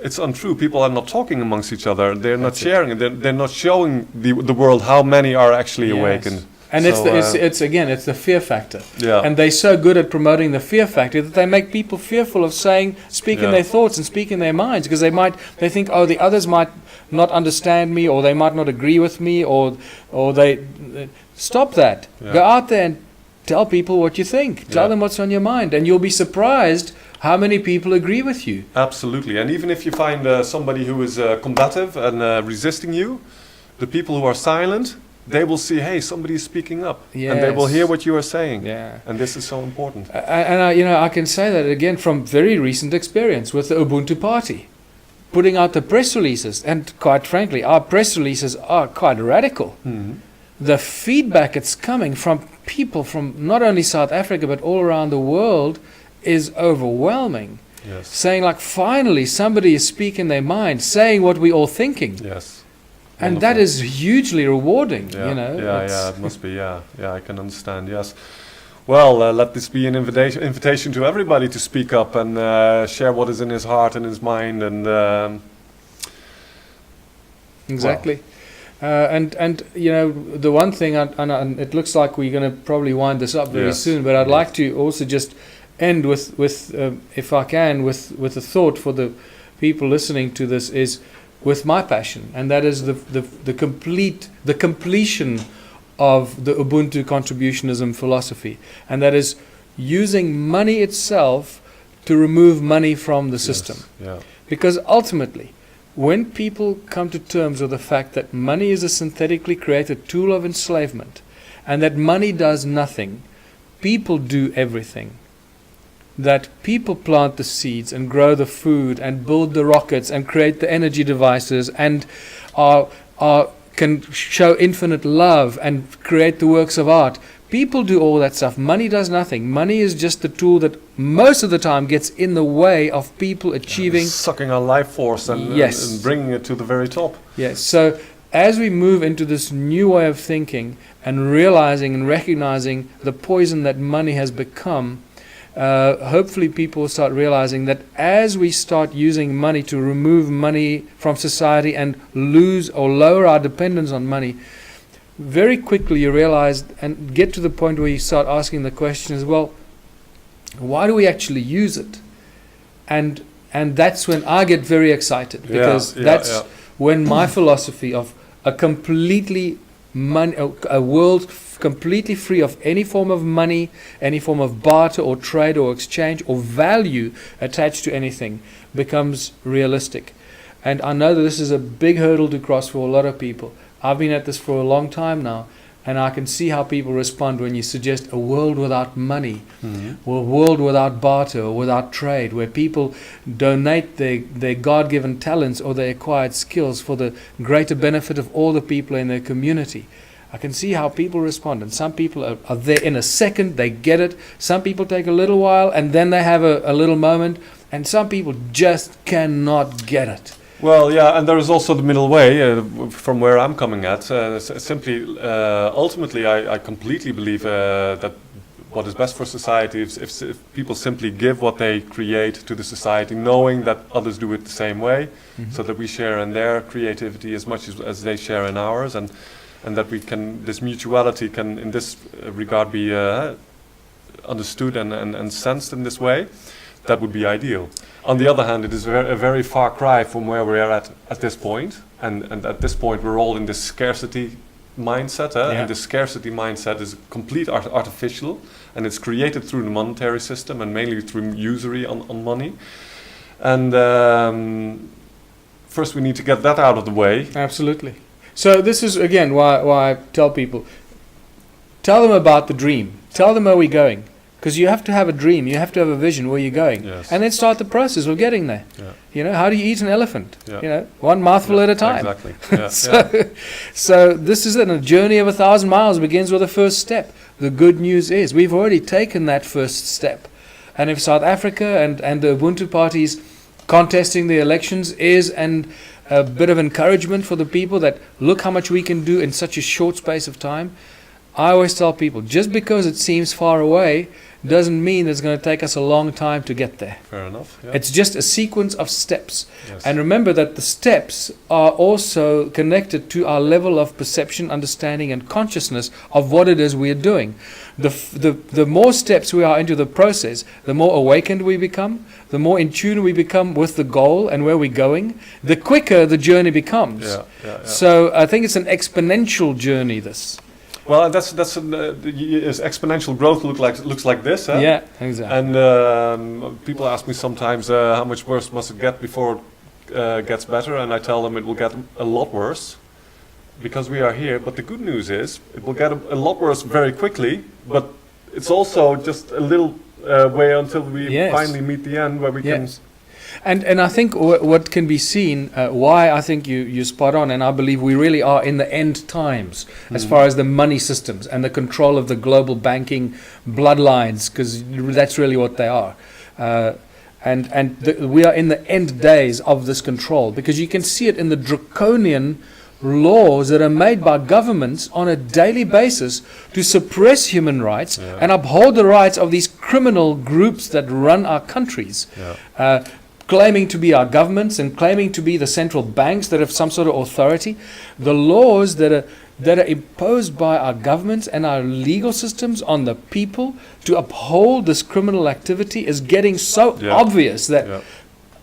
It's untrue. People are not talking amongst each other. They're not sharing it. They're not showing the world how many are actually Yes. awakened. And So, it's the fear factor. Yeah. And they're so good at promoting the fear factor that they make people fearful of speaking Yeah. their thoughts and speaking their minds, because they think, oh, the others might not understand me, or they might not agree with me, or they stop that. Yeah. Go out there and tell people what you think. Tell Yeah. them what's on your mind, and you'll be surprised how many people agree with you. Absolutely. And even if you find somebody who is combative and resisting you, the people who are silent, they will see, hey, somebody is speaking up, and they will Yes. hear what you are saying. Yeah. And this is so important. I can say that again from very recent experience with the Ubuntu party, putting out the press releases, and quite frankly, our press releases are quite radical. Mhm. The feedback that's coming from people from not only South Africa but all around the world is overwhelming. Yes. Saying like, finally, somebody is speaking their mind, saying what we're all thinking. Yes. And that Wonderful. is hugely rewarding, Yeah. you know. Yeah, It's- it must be. Yeah, I can understand. Yes. Well, let this be an invitation to everybody to speak up and share what is in his heart and his mind, and Exactly. And you know, the one thing, and it looks like we're going to probably wind this up very Yes. soon, but I'd Yes. like to also just end with if I can, with a thought for the people listening to this, is with my passion, and that is the completion of the Ubuntu contributionism philosophy, and that is using money itself to remove money from the system. Yes. Yeah. Because ultimately, when people come to terms with the fact that money is a synthetically created tool of enslavement, and that money does nothing, people do everything. That people plant the seeds and grow the food and build the rockets and create the energy devices and can show infinite love and create the works of art. People do all that stuff. Money does nothing. Money is just the tool that most of the time gets in the way of people achieving. Sucking our life force and, Yes. and bringing it to the very top. Yes. So as we move into this new way of thinking and realizing and recognizing the poison that money has become, hopefully people will start realizing that as we start using money to remove money from society and lose or lower our dependence on money, very quickly you realize and get to the point where you start asking the questions, well, why do we actually use it? And that's when I get very excited, because that's when my philosophy of a world completely free of any form of money, any form of barter or trade or exchange or value attached to anything becomes realistic. And I know that this is a big hurdle to cross for a lot of people. I've been at this for a long time now, and I can see how people respond when you suggest a world without money, or a world without barter or without trade, where people donate their God-given talents or their acquired skills for the greater benefit of all the people in their community. I can see how people respond, and some people are there in a second, they get it. Some people take a little while, and then they have a little moment, and some people just cannot get it. Well, yeah, and there is also the middle way from where I'm coming at. Simply, ultimately, I completely believe that what is best for society is if people simply give what they create to the society, knowing that others do it the same way, so that we share in their creativity as much as they share in ours, and that this mutuality can, in this regard, be understood and sensed in this way. That would be ideal. On the other hand, it is a very far cry from where we are at this point, and at this point we're all in this scarcity mindset, Yeah. and the scarcity mindset is complete artificial, and it's created through the monetary system and mainly through usury on money. And first we need to get that out of the way. Absolutely. So this is again why I tell people, tell them about the dream. Tell them where we're going, because you have to have a dream. You have to have a vision where you're going, Yes. and then start the process of getting there. Yeah. You know, how do you eat an elephant? Yeah. You know, one mouthful at a time. Exactly. Yeah. So this is it. A journey of 1,000 miles begins with the first step. The good news is we've already taken that first step. And if South Africa and the Ubuntu parties contesting the elections is a bit of encouragement for the people that look how much we can do in such a short space of time, I always tell people, just because it seems far away doesn't mean it's going to take us a long time to get there. Fair enough. Yeah. It's just a sequence of steps. Yes. And remember that the steps are also connected to our level of perception, understanding, and consciousness of what it is we are doing. The more steps we are into the process, the more awakened we become, the more in tune we become with the goal and where we're going, the quicker the journey becomes. Yeah. So I think it's an exponential journey, this. Well, that's exponential growth looks like this. Huh? Yeah, exactly. And people ask me sometimes how much worse must it get before it gets better, and I tell them it will get a lot worse because we are here. But the good news is it will get a lot worse very quickly. But it's also just a little way until we Yes. finally meet the end where we Yes. And I think what can be seen, why I think you're spot on, and I believe we really are in the end times as far as the money systems and the control of the global banking bloodlines, because that's really what they are. We are in the end days of this control, because you can see it in the draconian laws that are made by governments on a daily basis to suppress human rights and uphold the rights of these criminal groups that run our countries. can. Claiming to be our governments and claiming to be the central banks that have some sort of authority. The laws that are imposed by our governments and our legal systems on the people to uphold this criminal activity is getting so obvious that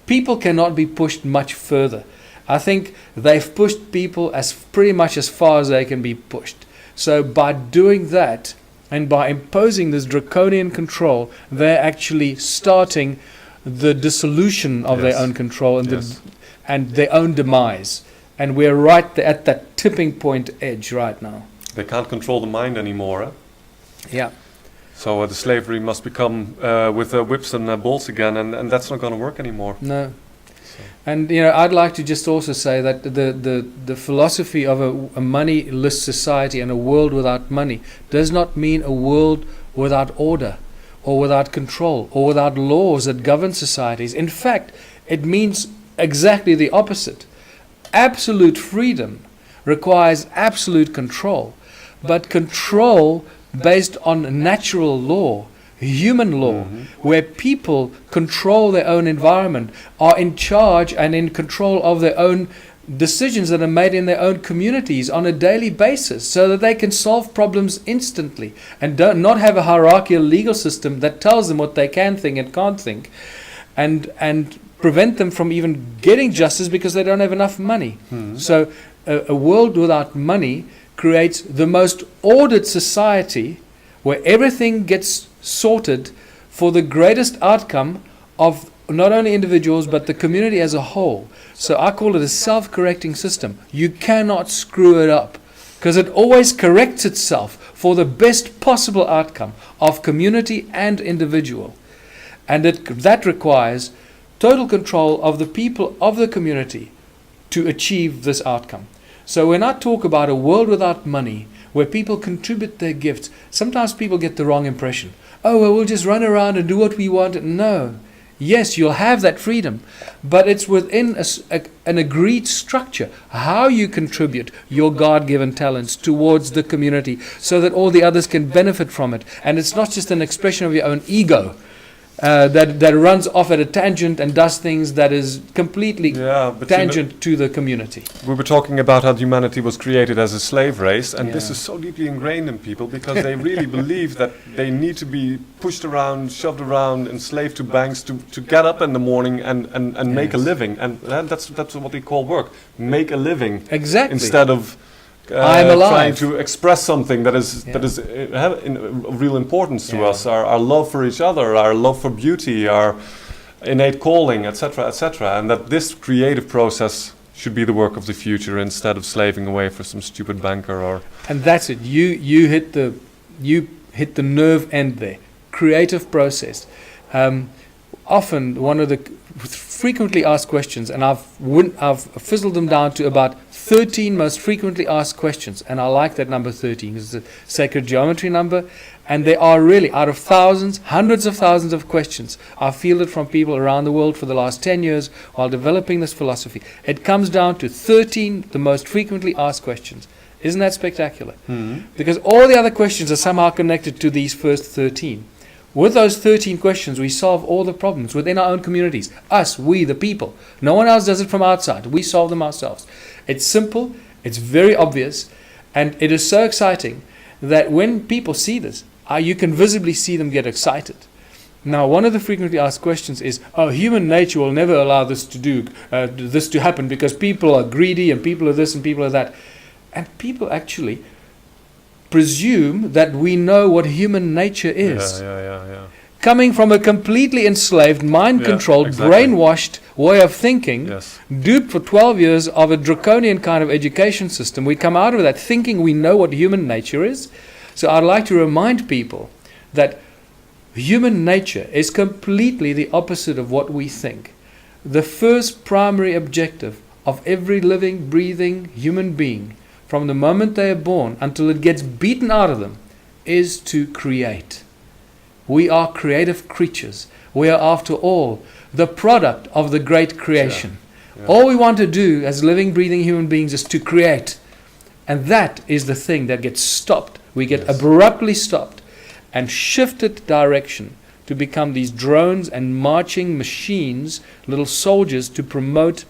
people cannot be pushed much further. I think they've pushed people as pretty much as far as they can be pushed. So by doing that and by imposing this draconian control, they're actually starting the dissolution of their own control and their own demise. And we're right at that tipping point edge right now. They can't control the mind anymore. Huh? Yeah. So the slavery must become with whips and balls again, and that's not going to work anymore. No. And I'd like to just also say that the philosophy of a moneyless society and a world without money does not mean a world without order, or without control, or without laws that govern societies. In fact, it means exactly the opposite. Absolute freedom requires absolute control, but control based on natural law, human law, where people control their own environment, are in charge and in control of their own decisions that are made in their own communities on a daily basis, so that they can solve problems instantly and not have a hierarchical legal system that tells them what they can think and can't think, and prevent them from even getting justice because they don't have enough money. So a world without money creates the most ordered society where everything gets sorted for the greatest outcome of not only individuals but the community as a whole. So I call it a self-correcting system. You cannot screw it up, because it always corrects itself for the best possible outcome of community and individual. And that requires total control of the people of the community to achieve this outcome. So when I talk about a world without money, where people contribute their gifts, sometimes people get the wrong impression. Oh, well, we'll just run around and do what we want. No. Yes, you'll have that freedom, but it's within an agreed structure, how you contribute your God-given talents towards the community so that all the others can benefit from it. And it's not just an expression of your own ego. that runs off at a tangent and does things that is completely Yeah, but tangent to the community. we were talking about how humanity was created as a slave race, and this Yeah. is so deeply ingrained in people because they really believe that they need to be pushed around, shoved around, enslaved to banks to get up in the morning and make a Yes. living. And that's what we call work. Make a living Exactly. instead of I'm alive. trying to express something that is Yeah. of real importance to Yeah. us, our love for each other, our love for beauty, our innate calling, etc., etc., and that this creative process should be the work of the future instead of slaving away for some stupid banker or And that's it. You hit the nerve end there. Creative process. Often one of the frequently asked questions, and I've fizzled them down to about 13 most frequently asked questions, and I like that number 13 because it's a sacred geometry number, and they are really out of thousands, hundreds of thousands of questions I've fielded from people around the world for the last 10 years while developing this philosophy. It comes down to 13 the most frequently asked questions. Isn't that spectacular? Because all the other questions are somehow connected to these first 13. With those 13 questions, we solve all the problems within our own communities. Us, we, the people. No one else does it from outside. We solve them ourselves. It's simple, it's very obvious, and it is so exciting that when people see this, you can visibly see them get excited. Now, one of the frequently asked questions is, human nature will never allow this to happen because people are greedy and people are this and people are that. And people actually presume that we know what human nature is. Yeah. Coming from a completely enslaved, mind-controlled, exactly. brainwashed way of thinking, Yes. duped for 12 years of a draconian kind of education system, we come out of that thinking we know what human nature is. So I'd like to remind people that human nature is completely the opposite of what we think. The first primary objective of every living, breathing human being, from the moment they are born until it gets beaten out of them, is to create. We are creative creatures. We are, after all, the product of the great creation. Yeah. All we want to do as living, breathing human beings is to create. And that is the thing that gets stopped. We get Yes. abruptly stopped and shifted direction to become these drones and marching machines, little soldiers, to promote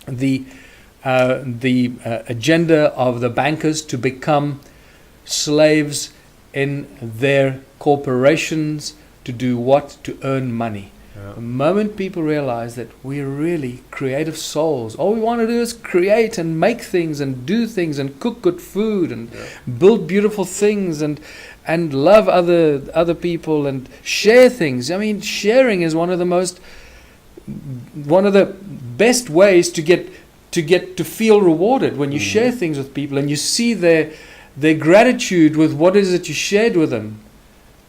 the agenda of the bankers to become slaves in their corporations to do what? To earn money. Yeah. The moment people realize that we're really creative souls, all we want to do is create and make things and do things and cook good food and build beautiful things and love other people and share things. I mean, sharing is one of the best ways to get to feel rewarded when you share things with people and you see their gratitude with what is it you shared with them.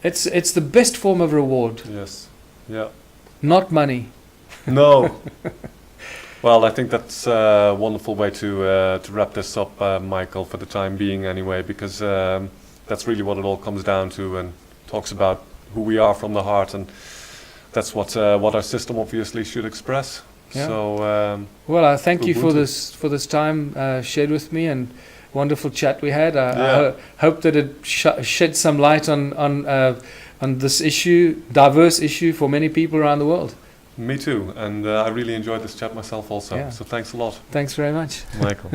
It's the best form of reward, Yes. Yeah. not money. No. Well, I think that's a wonderful way to wrap this up, Michael, for the time being anyway, because that's really what it all comes down to, and talks about who we are from the heart, and that's what our system obviously should express. Yeah. So Well, I thank you for Ubuntu. this time shared with me, and wonderful chat we had. I Yeah. hope that it shed some light on this issue, diverse issue for many people around the world. me too, and I really enjoyed this chat myself also. Yeah. So thanks a lot, Thanks very much. Michael.